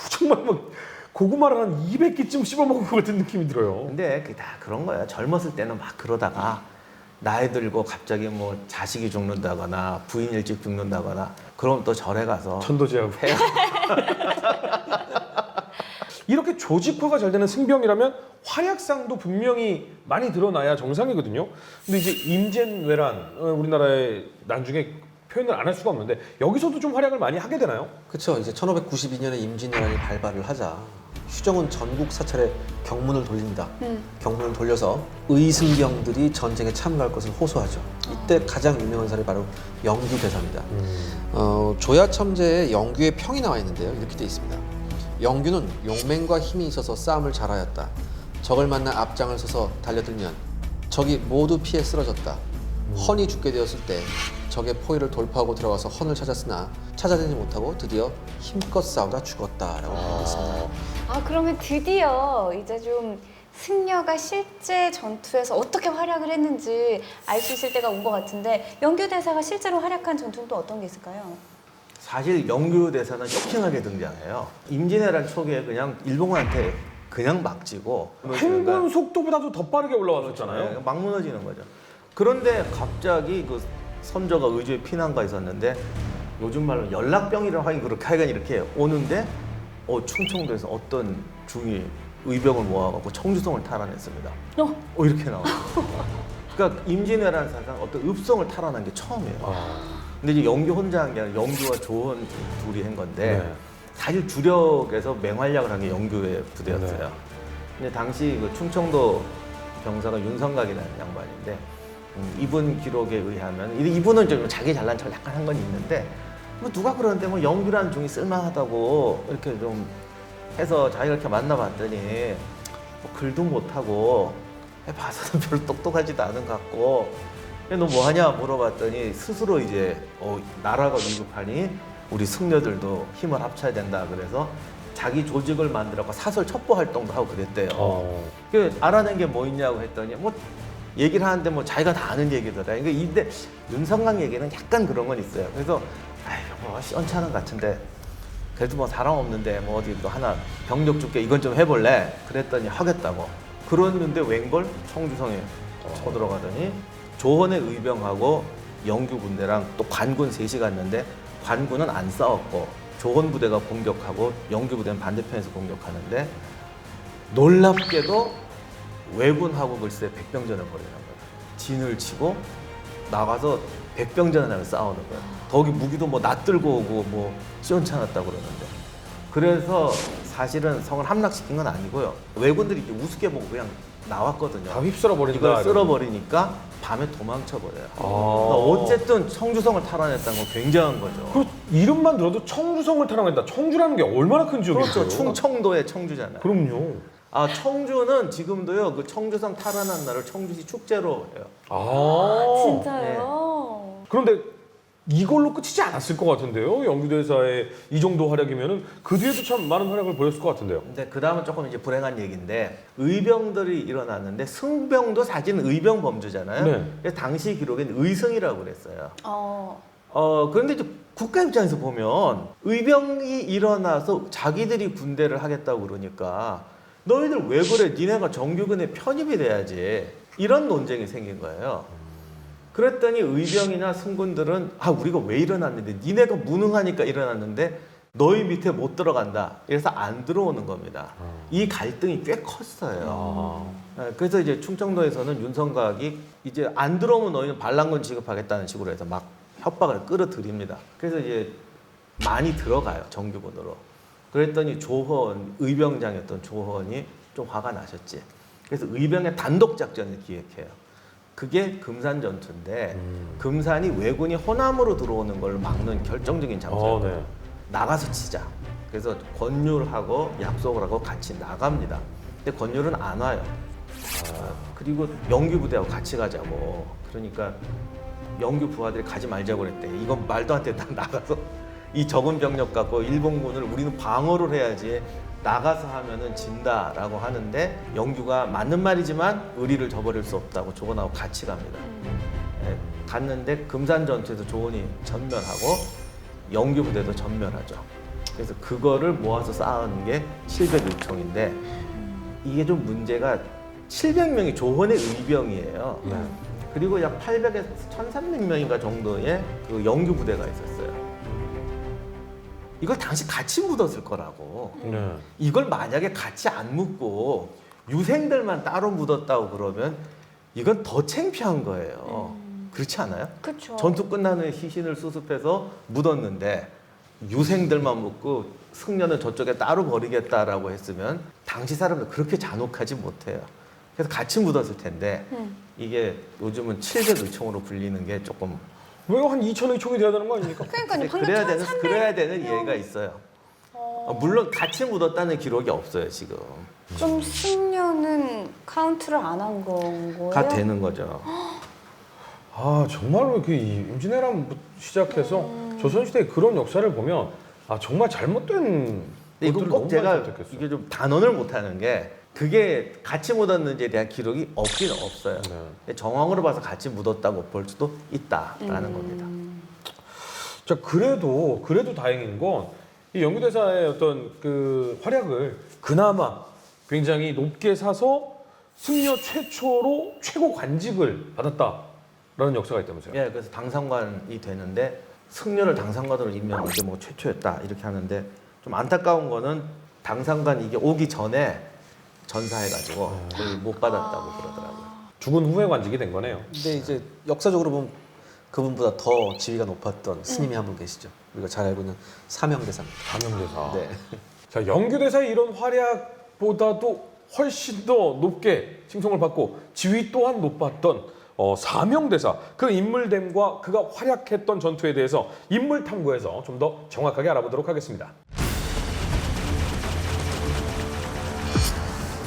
정말 막 고구마를 한 200개쯤 씹어먹은 것 같은 느낌이 들어요. 근데 그게 다 그런 거야. 젊었을 때는 막 그러다가 나이 들고 갑자기 뭐 자식이 죽는다거나 부인 일찍 죽는다거나 그럼 또 절에 가서 천도제하고. 이렇게 조직화가 잘 되는 승병이라면 활약상도 분명히 많이 드러나야 정상이거든요. 근데 이제 임진왜란, 우리나라의 나중에 표현을 안 할 수가 없는데 여기서도 좀 활약을 많이 하게 되나요? 그렇죠. 이제 1592년에 임진왜란이 발발을 하자 휴정은 전국 사찰에 경문을 돌립니다. 경문을 돌려서 의승병들이 전쟁에 참가할 것을 호소하죠. 이때 가장 유명한 사례 바로 영규 대사입니다. 조야첨제에 영규의 평이 나와 있는데요. 이렇게 돼 있습니다. 영규는 용맹과 힘이 있어서 싸움을 잘하였다. 적을 만나 앞장을 서서 달려들면 적이 모두 피해 쓰러졌다. 헌이 죽게 되었을 때 적의 포위를 돌파하고 들어가서 헌을 찾았으나 찾아내지 못하고 드디어 힘껏 싸우다 죽었다라고 되어 있습니다. 아, 그러면 드디어 이제 좀 승려가 실제 전투에서 어떻게 활약을 했는지 알 수 있을 때가 온 것 같은데 영규 대사가 실제로 활약한 전투는 또 어떤 게 있을까요? 사실 영규 대사는 쇼킹하게 등장해요. 임진왜란 초기에 그냥 일본한테 그냥 막 지고 행군 속도보다도 더 빠르게 올라왔었잖아요. 네, 막 무너지는 거죠. 그런데 갑자기 그 선조가 의주에 피난가 있었는데 요즘 말로 연락병이라고 하긴 그렇게 하여간 이렇게 오는데 충청도에서 어떤 중이 의병을 모아갖고 청주성을 탈환했습니다. 이렇게 나와요. 그러니까 임진왜란 사상 어떤 읍성을 탈환한 게 처음이에요. 근데 이제 영규 혼자 한 게 아니라 영규와 조헌 둘이 한 건데 네. 사실 주력에서 맹활약을 한 게 영규의 부대였어요. 네. 근데 당시 그 충청도 병사가 윤성각이라는 양반인데 이분 기록에 의하면 이분은 좀 자기 잘난 척을 약간 한 건 있는데 뭐 누가 그러는데 뭐 영규라는 중이 쓸만하다고 이렇게 좀 해서 자기가 이렇게 만나봤더니 뭐 글도 못하고 봐서는 별로 똑똑하지도 않은 것 같고 너 뭐하냐 물어봤더니 스스로 이제 나라가 위급하니 우리 승려들도 힘을 합쳐야 된다 그래서 자기 조직을 만들어서 사설 첩보 활동도 하고 그랬대요. 그 알아낸 게 뭐 있냐고 했더니 뭐 얘기를 하는데 뭐 자기가 다 아는 얘기더라. 그러니까 이때 윤성강 얘기는 약간 그런 건 있어요. 그래서 아이고 뭐 시원찮은 것 같은데 그래도 뭐 사람 없는데 뭐 어디 또 하나 병력 줄게 이건 좀 해볼래? 그랬더니 하겠다고. 그랬는데 웬걸 청주성에 쳐들어가더니 조헌의 의병하고 영규 군대랑 또 관군 셋이 갔는데 관군은 안 싸웠고 조헌 부대가 공격하고 영규 부대는 반대편에서 공격하는데 놀랍게도 왜군하고 글쎄 백병전을 벌이는 거예요. 진을 치고 나가서 백병전을 싸우는 거예요. 거기 무기도 뭐 낯들고 오고 뭐 시원찮았다고 그러는데 그래서 사실은 성을 함락시킨 건 아니고요. 왜군들이 이렇게 우습게 보고 그냥 나왔거든요. 다 휩쓸어 버린다. 이걸 쓸어버리니까 밤에 도망쳐 버려요. 그러니까 어쨌든 청주성을 탈환했다는 건 굉장한 거죠. 그 이름만 들어도 청주성을 탈환했다. 청주라는 게 얼마나 큰 지역이에요? 그렇죠. 충청도의 청주잖아요. 그럼요. 청주는 지금도요. 그 청주성 탈환한 날을 청주시 축제로 해요. 진짜요? 그런데 이걸로 끝이지 않았을 것 같은데요. 영규 대사의 이 정도 활약이면은 그 뒤에도 참 많은 활약을 보였을 것 같은데요. 근데 그 다음은 조금 이제 불행한 얘기인데 의병들이 일어났는데 승병도 사실 의병 범주잖아요. 네. 그래서 당시 기록엔 의승이라고 그랬어요. 어. 그런데 이제 국가 입장에서 보면 의병이 일어나서 자기들이 군대를 하겠다고 그러니까 너희들 왜 그래? 니네가 정규군에 편입이 돼야지. 이런 논쟁이 생긴 거예요. 그랬더니 의병이나 승군들은 우리가 왜 일어났는데 니네가 무능하니까 일어났는데 너희 밑에 못 들어간다. 그래서 안 들어오는 겁니다. 이 갈등이 꽤 컸어요. 그래서 이제 충청도에서는 윤성각이 이제 안 들어오면 너희는 반란군 취급하겠다는 식으로 해서 막 협박을 끌어들입니다. 그래서 이제 많이 들어가요, 정규군으로. 그랬더니 조헌, 의병장이었던 조헌이 좀 화가 나셨지. 그래서 의병의 단독 작전을 기획해요. 그게 금산 전투인데 금산이 왜군이 호남으로 들어오는 걸 막는 결정적인 장소예요. 네. 나가서 치자. 그래서 권율하고 약속을 하고 같이 나갑니다. 근데 권율은 안 와요. 그리고 영규 부대하고 같이 가자고. 그러니까 영규 부하들이 가지 말자고 그랬대. 이건 말도 안 돼. 나가서 이 적은 병력 갖고 일본군을 우리는 방어를 해야지 나가서 하면은 진다라고 하는데 영규가 맞는 말이지만 의리를 저버릴 수 없다고 조헌하고 같이 갑니다. 갔는데 금산 전투에서 조헌이 전멸하고 영규 부대도 전멸하죠. 그래서 그거를 모아서 쌓은 게 701총인데 이게 좀 문제가 700명이 조헌의 의병이에요. 그리고 약 800에서 1300명인가 정도의 그 영규 부대가 있었어요. 이걸 당시 같이 묻었을 거라고. 네. 이걸 만약에 같이 안 묻고 유생들만 따로 묻었다고 그러면 이건 더 창피한 거예요. 그렇지 않아요? 그렇죠. 전투 끝난 후에 시신을 수습해서 묻었는데 유생들만 묻고 승려는 저쪽에 따로 버리겠다라고 했으면 당시 사람들 그렇게 잔혹하지 못해요. 그래서 같이 묻었을 텐데 이게 요즘은 700의총으로 불리는 게 조금 왜 한 2천의 총이 돼야 되는 거 아닙니까? 그러니까요. 방금 그래야 되는 1300 예가 있어요. 물론 같이 묻었다는 기록이 없어요 지금. 좀 승려는 카운트를 안 한 건 거예요? 가 되는 거죠. 아 정말로 그 임진왜란 시작해서 조선시대의 그런 역사를 보면 아 정말 잘못된 근데 이건 것들을 꼭 너무 제가 많이 선택했어요. 이게 좀 단언을 못하는 게 그게 같이 묻었는지에 대한 기록이 없긴 없어요. 네. 근데 정황으로 봐서 같이 묻었다고 볼 수도 있다라는 겁니다. 자 그래도 다행인 건 이 영규대사의 어떤 그 활약을 그나마 굉장히 높게 사서 승려 최초로 최고 관직을 받았다라는 역사가 있다면서요? 예, 그래서 당상관이 되는데 승려를 당상관으로 임명한 게 뭐 최초였다 이렇게 하는데 좀 안타까운 거는 당상관 이게 오기 전에 전사해가지고 그걸 못 받았다고 그러더라고요. 죽은 후에 관직이 된 거네요. 근데 이제 역사적으로 보면 그분보다 더 지위가 높았던 스님이 한 분 계시죠. 우리가 잘 알고 있는 사명대사입니다. 사명대사. 네. 자 영규대사의 이런 활약보다도 훨씬 더 높게 칭송을 받고 지위 또한 높았던 사명대사 그 인물됨과 그가 활약했던 전투에 대해서 인물 탐구해서 좀 더 정확하게 알아보도록 하겠습니다.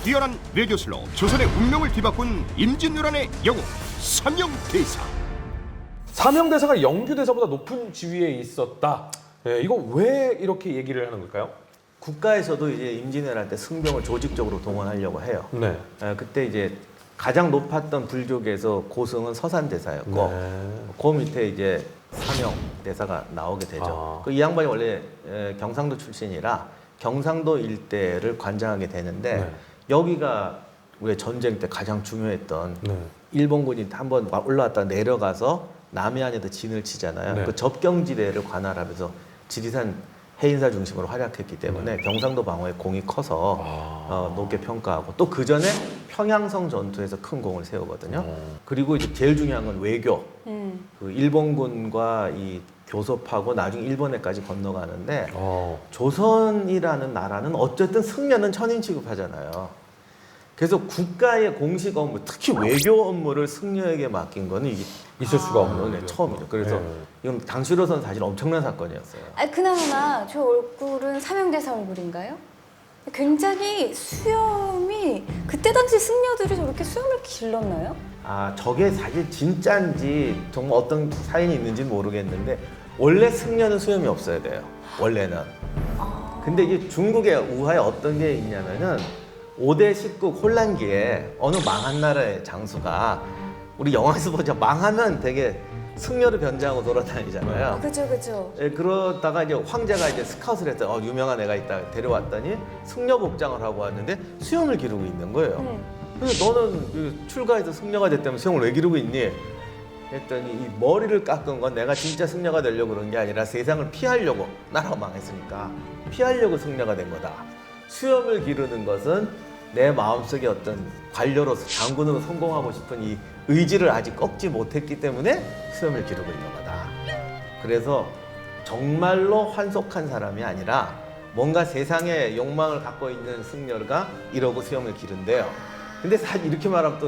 뛰어난 외교술로 조선의 운명을 뒤바꾼 임진왜란의 영웅 사명대사. 사명대사가 영규대사보다 높은 지위에 있었다. 예, 이거 왜 이렇게 얘기를 하는 걸까요? 국가에서도 이제 임진왜란 때 승병을 조직적으로 동원하려고 해요. 네. 그때 이제 가장 높았던 불족에서 고승은 서산대사였고 그 밑에 이제 사명대사가 나오게 되죠. 아. 이 양반이 원래 경상도 출신이라 경상도 일대를 관장하게 되는데 네. 여기가 우리 전쟁 때 가장 중요했던 네. 일본군이 한번 올라왔다 내려가서 남해안에도 진을 치잖아요. 네. 그 접경지대를 관할하면서 지리산 해인사 중심으로 활약했기 때문에 경상도 방어에 공이 커서 높게 평가하고 또 그 전에 평양성 전투에서 큰 공을 세우거든요. 그리고 이제 제일 중요한 건 외교. 그 일본군과 이 교섭하고 나중에 일본에까지 건너가는데 조선이라는 나라는 어쨌든 승려는 천인 취급하잖아요. 그래서 국가의 공식 업무, 특히 외교 업무를 승려에게 맡긴 거는 이게 있을 수가 없는 네, 거죠. 처음이죠. 그래서 네. 이건 당시로서는 사실 엄청난 사건이었어요. 아, 그나저나 저 얼굴은 사명대사 얼굴인가요? 굉장히 수염이 그때 당시 승려들이 저렇게 수염을 길렀나요? 저게 사실 진짜인지 정말 어떤 사연이 있는지는 모르겠는데 원래 승려는 수염이 없어야 돼요. 원래는. 근데 이게 중국의 우화에 어떤 게 있냐면은 5대 19 혼란기에 어느 망한 나라의 장수가 우리 영화에서 보자 망하면 되게 승려를 변장하고 돌아다니잖아요. 그죠. 예, 그러다가 이제 황제가 이제 스카웃을 했어요. 유명한 애가 있다 데려왔더니 승려 복장을 하고 왔는데 수염을 기르고 있는 거예요. 그래서 너는 그 출가해서 승려가 됐다면 수염을 왜 기르고 있니? 했더니 이 머리를 깎은 건 내가 진짜 승려가 되려고 그런 게 아니라 세상을 피하려고 나라가 망했으니까 피하려고 승려가 된 거다. 수염을 기르는 것은 내 마음속에 어떤 관료로서 장군으로 성공하고 싶은 이 의지를 아직 꺾지 못했기 때문에 수염을 기르고 있는 거다. 그래서 정말로 환속한 사람이 아니라 뭔가 세상에 욕망을 갖고 있는 승려가 이러고 수염을 기른대요. 근데 사실 이렇게 말하면 또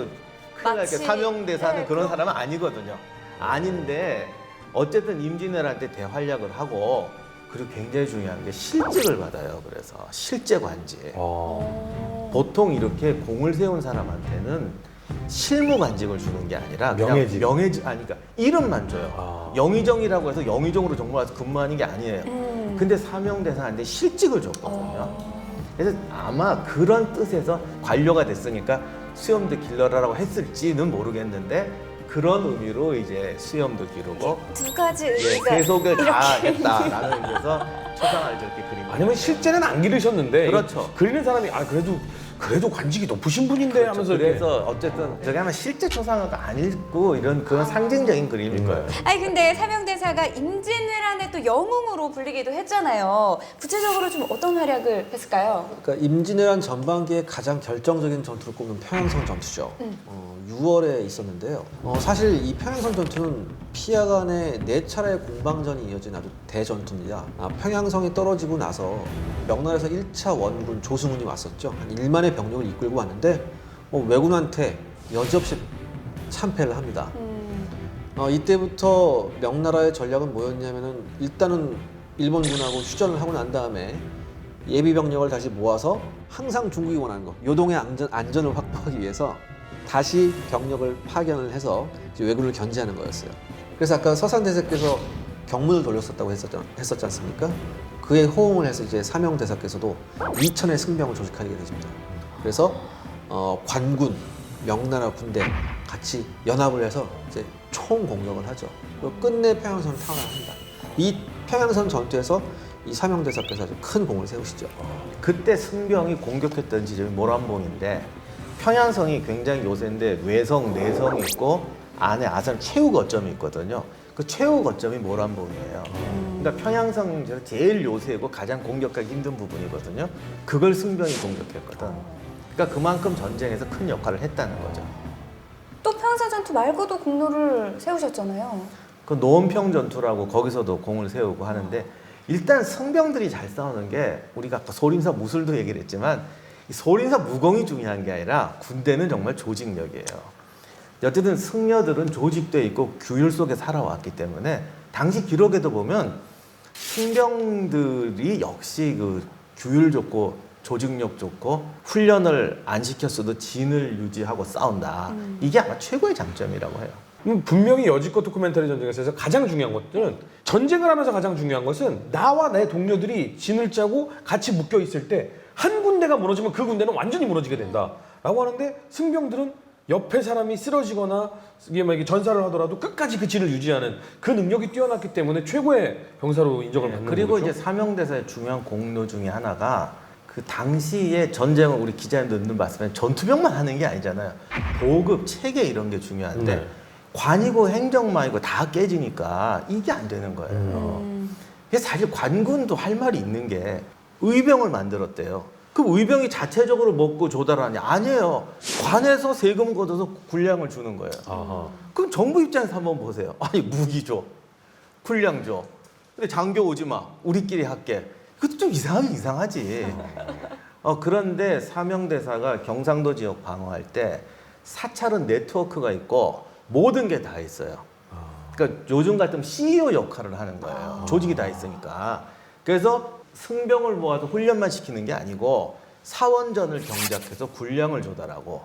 큰일 날게 마치- 사명대사는 네, 그런 사람은 아니거든요. 아닌데 어쨌든 임진왜란 때 대활약을 하고 그리고 굉장히 중요한 게 실직을 받아요. 그래서 실제 관직. 보통 이렇게 공을 세운 사람한테는 실무 관직을 주는 게 아니라 그냥 명예직. 그러니까 이름만 줘요. 영의정이라고 해서 영의정으로 정말 와서 근무하는 게 아니에요. 근데 사명대사한테 실직을 줬거든요. 그래서 아마 그런 뜻에서 관료가 됐으니까 수염도 길러라라고 했을지는 모르겠는데 그런 의미로 이제 수염도 기르고 두 가지 예, 의미가 세속을 다 이렇게 했다라는 의미에서 초상화를 저렇게 그린 거예요. 아니면 실제는 안 기르셨는데 그렇죠. 그리는 사람이 그래도 그래도 관직이 높으신 분인데 하면서 이렇게. 그래서 어쨌든 저게 아마 실제 초상화가 아니고 이런 그런 상징적인 그림일 거예요. 아니 근데 사명대사가 임진왜란의 또 영웅으로 불리기도 했잖아요. 구체적으로 좀 어떤 활약을 했을까요? 그러니까 임진왜란 전반기에 가장 결정적인 전투를 꼽는 평양성 전투죠. 6월에 있었는데요. 사실 이 평양성 전투는 피하 간의 4차례의 공방전이 이어진 아주 대전투입니다. 평양성이 떨어지고 나서 명나라에서 1차 원군 조승훈이 왔었죠. 한 1만의 병력을 이끌고 왔는데 왜군한테 여지없이 참패를 합니다. 이때부터 명나라의 전략은 뭐였냐면은 일단은 일본군하고 휴전을 하고 난 다음에 예비 병력을 다시 모아서 항상 중국이 원하는 거 요동의 안전을 확보하기 위해서 다시 병력을 파견을 해서 이제 왜군을 견제하는 거였어요. 그래서 아까 서산대사께서 경문을 돌렸었다고 했었지 않습니까? 그에 호응을 해서 이제 사명대사께서도 위천의 승병을 조직하게 되십니다. 그래서 관군, 명나라 군대 같이 연합을 해서 이제 총 공격을 하죠. 그리고 끝내 평양선을 탈환합니다. 이 평양선 전투에서 이 사명대사께서 아주 큰 공을 세우시죠. 그때 승병이 공격했던 지점이 모란봉인데 평양성이 굉장히 요새인데 외성, 내성이 있고 안에 아산 최후 거점이 있거든요. 그 최후 거점이 모란봉이에요. 그러니까 평양성 제일 요새고 가장 공격하기 힘든 부분이거든요. 그걸 승병이 공격했거든. 그러니까 그만큼 전쟁에서 큰 역할을 했다는 거죠. 또 평양성 전투 말고도 공로를 세우셨잖아요. 그 노원평 전투라고 거기서도 공을 세우고 하는데 일단 승병들이 잘 싸우는 게 우리가 아까 소림사 무술도 얘기를 했지만 이 소림사 무공이 중요한 게 아니라 군대는 정말 조직력이에요. 어쨌든 승려들은 조직돼 있고 규율 속에 살아왔기 때문에 당시 기록에도 보면 승병들이 역시 그 규율 좋고 조직력 좋고 훈련을 안 시켰어도 진을 유지하고 싸운다. 이게 아마 최고의 장점이라고 해요. 분명히 여지껏 도큐멘터리 전쟁에서 가장 중요한 것들은 전쟁을 하면서 가장 중요한 것은 나와 내 동료들이 진을 짜고 같이 묶여 있을 때 한 군대가 무너지면 그 군대는 완전히 무너지게 된다라고 하는데 승병들은 옆에 사람이 쓰러지거나 이게 막 전사를 하더라도 끝까지 그 진을 유지하는 그 능력이 뛰어났기 때문에 최고의 병사로 인정을 받는 그리고 거죠. 이제 사명대사의 중요한 공로 중에 하나가 그 당시에 전쟁을 우리 기자님도 늘 말씀하신 전투병만 하는 게 아니잖아요. 보급, 체계 이런 게 중요한데 네. 관이고 행정망이고 다 깨지니까 이게 안 되는 거예요. 그래서 사실 관군도 할 말이 있는 게 의병을 만들었대요. 그럼 의병이 자체적으로 먹고 조달하냐? 아니에요. 관에서 세금 걷어서 군량을 주는 거예요. 아하. 그럼 정부 입장에서 한번 보세요. 아니 무기 줘, 군량 줘. 근데 장교 오지 마. 우리끼리 할게. 그것도 좀 이상하지. 그런데 사명대사가 경상도 지역 방어할 때 사찰은 네트워크가 있고 모든 게 다 있어요. 그러니까 요즘 같으면 CEO 역할을 하는 거예요. 조직이 다 있으니까. 그래서 승병을 모아서 훈련만 시키는 게 아니고 사원전을 경작해서 군량을 조달하고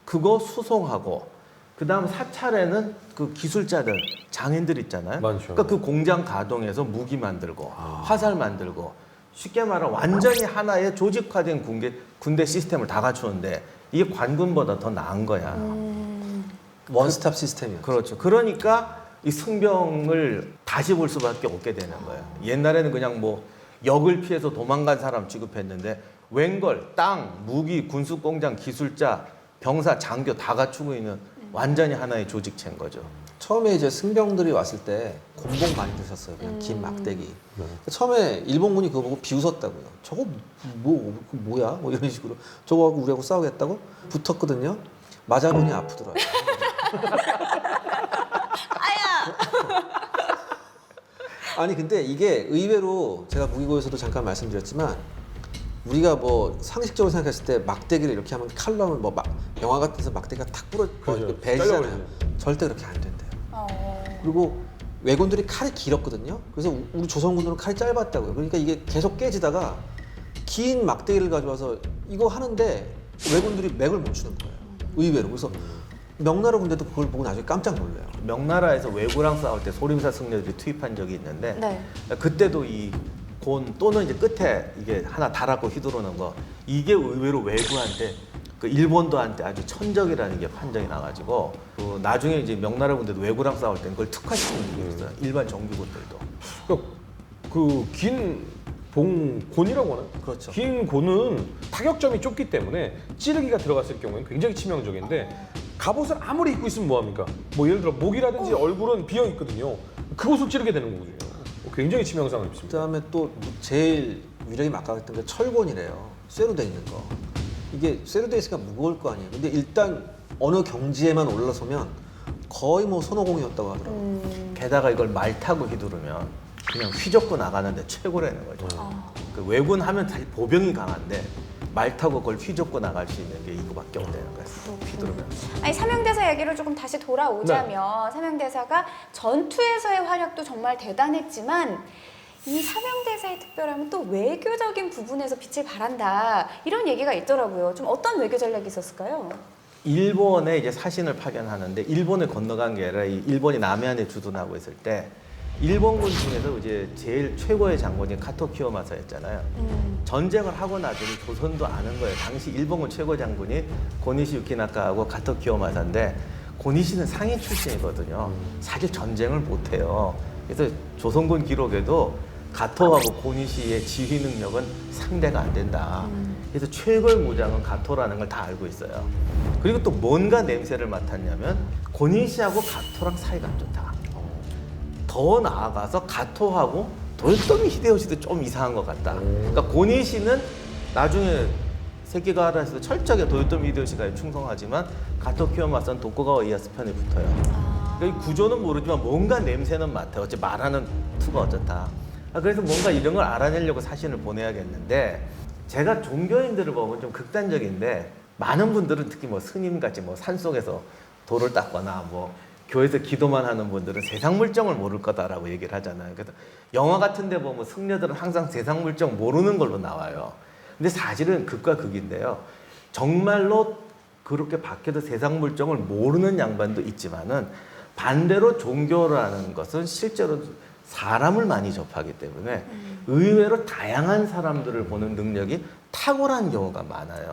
그거 수송하고 그다음 사찰에는 그 기술자들 장인들 있잖아요. 많죠. 그러니까 그 공장 가동해서 무기 만들고 화살 만들고 쉽게 말하면 완전히 하나의 조직화된 군대 시스템을 다 갖추는데 이게 관군보다 더 나은 거야. 원스톱 시스템이요. 그렇죠. 그러니까 이 승병을 다시 볼 수밖에 없게 되는 거예요. 옛날에는 그냥 뭐 역을 피해서 도망간 사람 취급했는데 웬걸, 땅, 무기, 군수공장, 기술자, 병사, 장교 다 갖추고 있는 완전히 하나의 조직체인 거죠. 처음에 이제 승병들이 왔을 때 곤봉 많이 드셨어요. 그냥 긴 막대기. 처음에 일본군이 그거 보고 비웃었다고요. 저거 뭐야? 뭐 이런 식으로. 저거 하고 우리하고 싸우겠다고 붙었거든요. 맞아보니 아프더라고요. 아니 근데 이게 의외로 제가 무기고에서도 잠깐 말씀드렸지만 우리가 뭐 상식적으로 생각했을 때 막대기를 이렇게 하면 칼로 하면 뭐 영화 같아서 막대기가 탁 그렇죠. 배지잖아요. 잘려버리죠. 절대 그렇게 안 된대요. 그리고 왜군들이 칼이 길었거든요. 그래서 우리 조선군들은 칼이 짧았다고요. 그러니까 이게 계속 깨지다가 긴 막대기를 가져와서 이거 하는데 왜군들이 맥을 못 추는 거예요. 의외로. 그래서 명나라 군대도 그걸 보고 나중에 깜짝 놀래요. 명나라에서 왜구랑 싸울 때 소림사 승려들이 투입한 적이 있는데 네. 그때도 이 곤 또는 이제 끝에 이게 하나 달았고 휘두르는 거 이게 의외로 왜구한테 그 일본도한테 아주 천적이라는 게 판정이 나가지고 그 나중에 이제 명나라 군대도 왜구랑 싸울 때 그걸 특화시키는 게 있어요. 일반 정규군들도. 그 긴 곤이라고 하나요? 그렇죠. 긴 곤은 타격점이 좁기 때문에 찌르기가 들어갔을 경우에는 굉장히 치명적인데 갑옷을 아무리 입고 있으면 뭐합니까? 뭐 예를 들어 목이라든지 얼굴은 비어 있거든요. 그곳을 찌르게 되는 거거든요. 굉장히 치명상을 입습니다. 그다음에 또 제일 위력이 막강했던 게 철곤이래요. 쇠로 돼 있는 거. 이게 쇠로 돼 있으니까 무거울 거 아니에요. 근데 일단 어느 경지에만 올라서면 거의 뭐 손오공이었다고 하더라고요. 게다가 이걸 말 타고 휘두르면 그냥 휘젓고 나가는데 최고라는 거죠. 그 왜군 하면 사실 보병이 강한데 말 타고 그걸 휘젓고 나갈 수 있는 게 이거밖에 없다는 거예요. 휘두르면. 아니 삼형대사 얘기로 조금 다시 돌아오자면 삼형대사가 전투에서의 활약도 정말 대단했지만 이 삼형대사의 특별함은 또 외교적인 부분에서 빛을 발한다 이런 얘기가 있더라고요. 좀 어떤 외교 전략이 있었을까요? 일본에 이제 사신을 파견하는데 일본을 건너간 게 아니라 이 일본이 남해안에 주둔하고 있을 때 일본군 중에서 이제 제일 최고의 장군이 카토 키요마사였잖아요. 전쟁을 하고 나더니 조선도 아는 거예요. 당시 일본군 최고 장군이 고니시 유키나카하고 카토 키요마사인데 고니시는 상인 출신이거든요. 사실 전쟁을 못해요. 그래서 조선군 기록에도 가토하고 고니시의 지휘 능력은 상대가 안 된다. 그래서 최고의 무장은 가토라는 걸 다 알고 있어요. 그리고 또 뭔가 냄새를 맡았냐면 고니시하고 가토랑 사이가 안 좋다. 더 나아가서 가토하고 도요토미 히데요시도 좀 이상한 것 같다. 그러니까 고니시는 나중에 세키가와라에서 철저하게 도요토미 히데요시가 충성하지만 가토 키요마사는 도쿠가와 이에야스 편에 붙어요. 그러니까 이 구조는 모르지만 뭔가 냄새는 맡아요. 어째 말하는 투가 어쩌다. 그래서 뭔가 이런 걸 알아내려고 사신을 보내야겠는데 제가 종교인들을 보면 좀 극단적인데 많은 분들은 특히 뭐 스님같이 뭐 산속에서 돌을 닦거나 뭐 교회에서 기도만 하는 분들은 세상 물정을 모를 거다라고 얘기를 하잖아요. 그래서 영화 같은 데 보면 승려들은 항상 세상 물정 모르는 걸로 나와요. 근데 사실은 극과 극인데요. 정말로 그렇게 밖에서 세상 물정을 모르는 양반도 있지만은 반대로 종교라는 것은 실제로 사람을 많이 접하기 때문에 의외로 다양한 사람들을 보는 능력이 탁월한 경우가 많아요.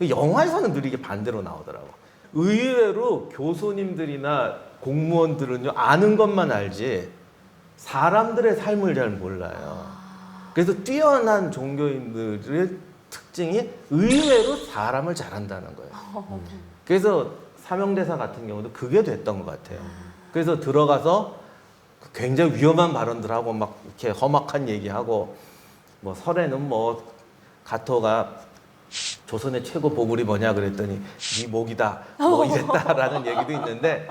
영화에서는 늘 이게 반대로 나오더라고. 의외로 교수님들이나 공무원들은요, 아는 것만 알지 사람들의 삶을 잘 몰라요. 그래서 뛰어난 종교인들의 특징이 의외로 사람을 잘한다는 거예요. 그래서 삼형대사 같은 경우도 그게 됐던 것 같아요. 그래서 들어가서 굉장히 위험한 발언들하고 막 이렇게 험악한 얘기하고 뭐 설에는 뭐 가토가 조선의 최고 보물이 뭐냐 그랬더니 네 목이다 뭐 이랬다라는 얘기도 있는데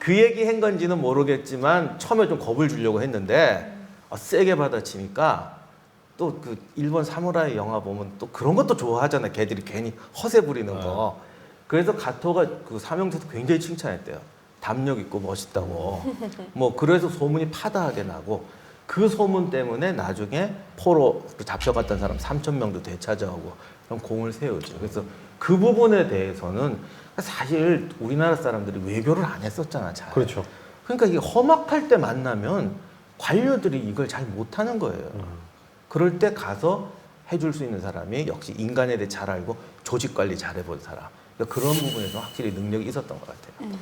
그 얘기 한 건지는 모르겠지만 처음에 좀 겁을 주려고 했는데 세게 받아치니까 또 그 일본 사무라이 영화 보면 또 그런 것도 좋아하잖아요. 걔들이 괜히 허세 부리는 거. 그래서 가토가 그 삼형제도 굉장히 칭찬했대요. 담력 있고 멋있다고. 뭐 그래서 소문이 파다하게 나고 그 소문 때문에 나중에 포로 잡혀갔던 사람 3,000명도 되찾아오고 그런 공을 세우죠. 그래서 그 부분에 대해서는 사실 우리나라 사람들이 외교를 안 했었잖아, 잘. 그렇죠. 그러니까 이게 험악할 때 만나면 관료들이 이걸 잘 못하는 거예요. 그럴 때 가서 해줄 수 있는 사람이 역시 인간에 대해 잘 알고 조직 관리 잘해본 사람. 그러니까 그런 부분에서 확실히 능력이 있었던 것 같아요.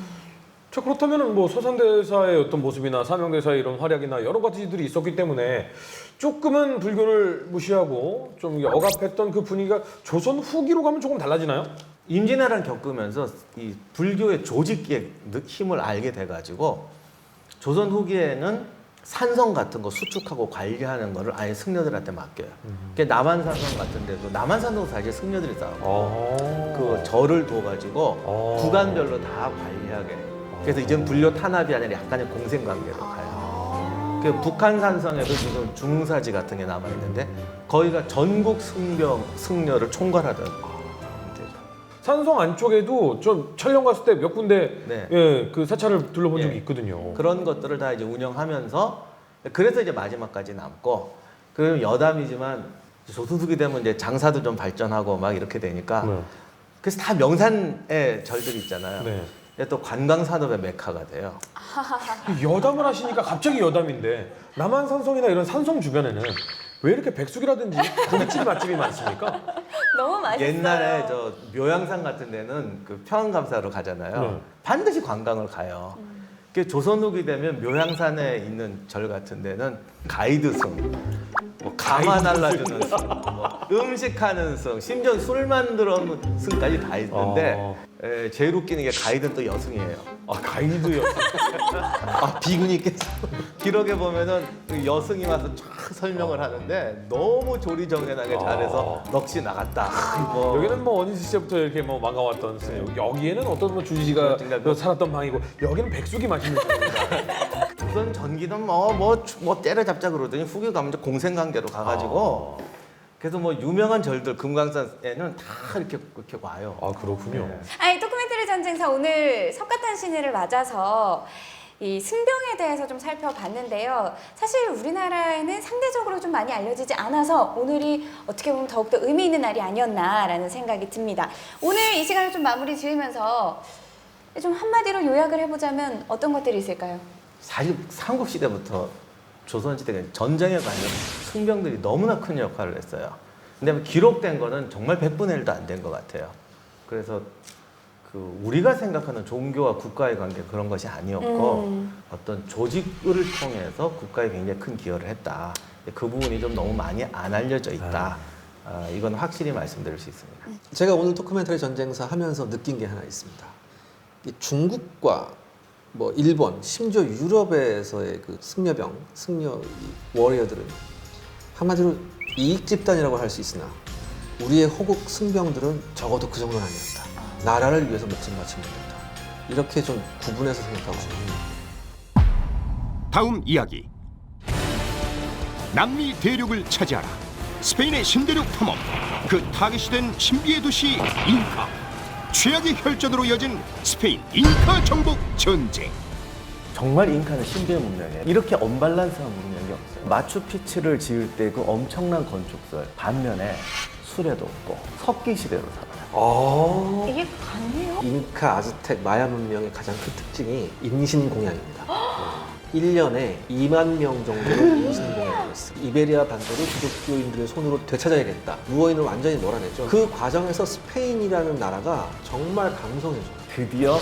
자, 그렇다면 뭐 서산대사의 어떤 모습이나 삼형대사의 이런 활약이나 여러 가지들이 있었기 때문에 조금은 불교를 무시하고 좀 억압했던 그 분위기가 조선 후기로 가면 조금 달라지나요? 임진왜란 겪으면서 이 불교의 조직기의 힘을 알게 돼가지고 조선 후기에는 산성 같은 거 수축하고 관리하는 거를 아예 승려들한테 맡겨요. 그러니까 남한산성 같은 데도 남한산성 사실 승려들이 싸우고 그 절을 둬가지고 구간별로 다 관리하게. 그래서 이제는 불교 탄압이 아니라 약간의 공생관계로 가요. 그 북한 산성에도 지금 중사지 같은 게 남아 있는데 거기가 전국 승려를 총괄하던 데죠. 산성 안쪽에도 좀 촬영 갔을 때 몇 군데 네. 예, 그 사찰을 둘러본 적이 예. 있거든요. 그런 것들을 다 이제 운영하면서 그래서 이제 마지막까지 남고 그 여담이지만 조선후기 되면 이제 장사도 좀 발전하고 막 이렇게 되니까 네. 그래서 다 명산의 절들이 있잖아요. 네. 근데 또 관광 산업의 메카가 돼요. 여담을 하시니까 갑자기 여담인데 남한산성이나 이런 산성 주변에는 왜 이렇게 백숙이라든지 고깃집 맛집이 많습니까? 너무 맛있어요. 옛날에 저 묘양산 같은 데는 그 평안감사로 가잖아요. 네. 반드시 관광을 가요. 그 조선 후기 되면 묘양산에 있는 절 같은 데는 가이드승 뭐 가마 날라주는 승, 뭐 음식하는 승, 심지어 술 만들어놓은 승까지 다 있는데 제일 웃기는 게 가이드는 또 여승이에요. 아 가이드요. 아 비군이께서 기록에 보면은 그 여승이 와서 쫙 설명을 하는데 너무 조리정연하게 잘해서 넋이 나갔다. 뭐 여기는 뭐 어니스 시절부터 이렇게 뭐 막아왔던 승. 여기에는 어떤 뭐 주지 씨가 그러니까 살았던 방이고 여기는 백숙이 맛있는 집입니다. 우선 전기는 뭐 때려잡자 그러더니 후기 가면 이제 공생관계로 가가지고 그래서 뭐 유명한 절들 금강산에는 다 이렇게 와요. 아 그렇군요. 네. 아니 토크멘터리 전쟁사 오늘 석가탄 신일을 맞아서 이 승병에 대해서 좀 살펴봤는데요. 사실 우리나라에는 상대적으로 좀 많이 알려지지 않아서 오늘이 어떻게 보면 더욱더 의미 있는 날이 아니었나라는 생각이 듭니다. 오늘 이 시간을 좀 마무리 지으면서 좀 한마디로 요약을 해보자면 어떤 것들이 있을까요? 사실 삼국시대부터 조선시대가 전쟁에 관련 승병들이 너무나 큰 역할을 했어요. 근데 기록된 거는 정말 100분의 1도 안 된 것 같아요. 그래서 그 우리가 생각하는 종교와 국가의 관계 그런 것이 아니었고 어떤 조직을 통해서 국가에 굉장히 큰 기여를 했다. 그 부분이 좀 너무 많이 안 알려져 있다. 이건 확실히 말씀드릴 수 있습니다. 제가 오늘 토크멘터리 전쟁사 하면서 느낀 게 하나 있습니다. 이 중국과 뭐 일본, 심지어 유럽에서의 그 승려병, 승려 워리어들은 한마디로 이익 집단이라고 할 수 있으나 우리의 호국 승병들은 적어도 그 정도는 아니었다. 나라를 위해서 목숨 바친 분들이다. 이렇게 좀 구분해서 생각하고 싶습니다. 다음 이야기. 남미 대륙을 차지하라. 스페인의 신대륙 탐험. 그 타깃이 된 신비의 도시 잉카. 최악의 혈전으로 이어진 스페인 잉카 정복 전쟁. 정말 잉카는 신비의 문명이에요. 이렇게 언밸런스한 문명이 없어요. 마추픽추를 지을 때 그 엄청난 건축설 반면에 수레도 없고 석기 시대로 살아요. 이게 가능해요? 잉카, 아즈텍, 마야 문명의 가장 큰 특징이 임신공양입니다. 1년에 2만 명 정도를 임신공양을 했어요. 이베리아 반도를 기독교인들의 손으로 되찾아야겠다. 유어인을 완전히 몰아냈죠. 그 과정에서 스페인이라는 나라가 정말 강성해져요. 드디어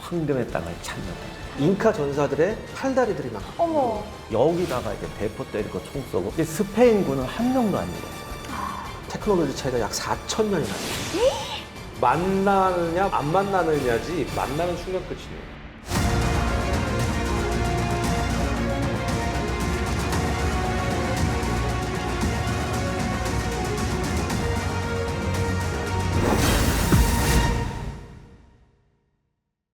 황금의 땅을 찾는. 잉카 전사들의 팔다리들이 막 어머. 여기다가 이제 대포 때리고 총 쏘고 스페인군은 한 명도 안 죽었어요. 테크놀로지 차이가 약 4,000년이 나요. 만나느냐 안 만나느냐지 만나는 순간 끝이네요.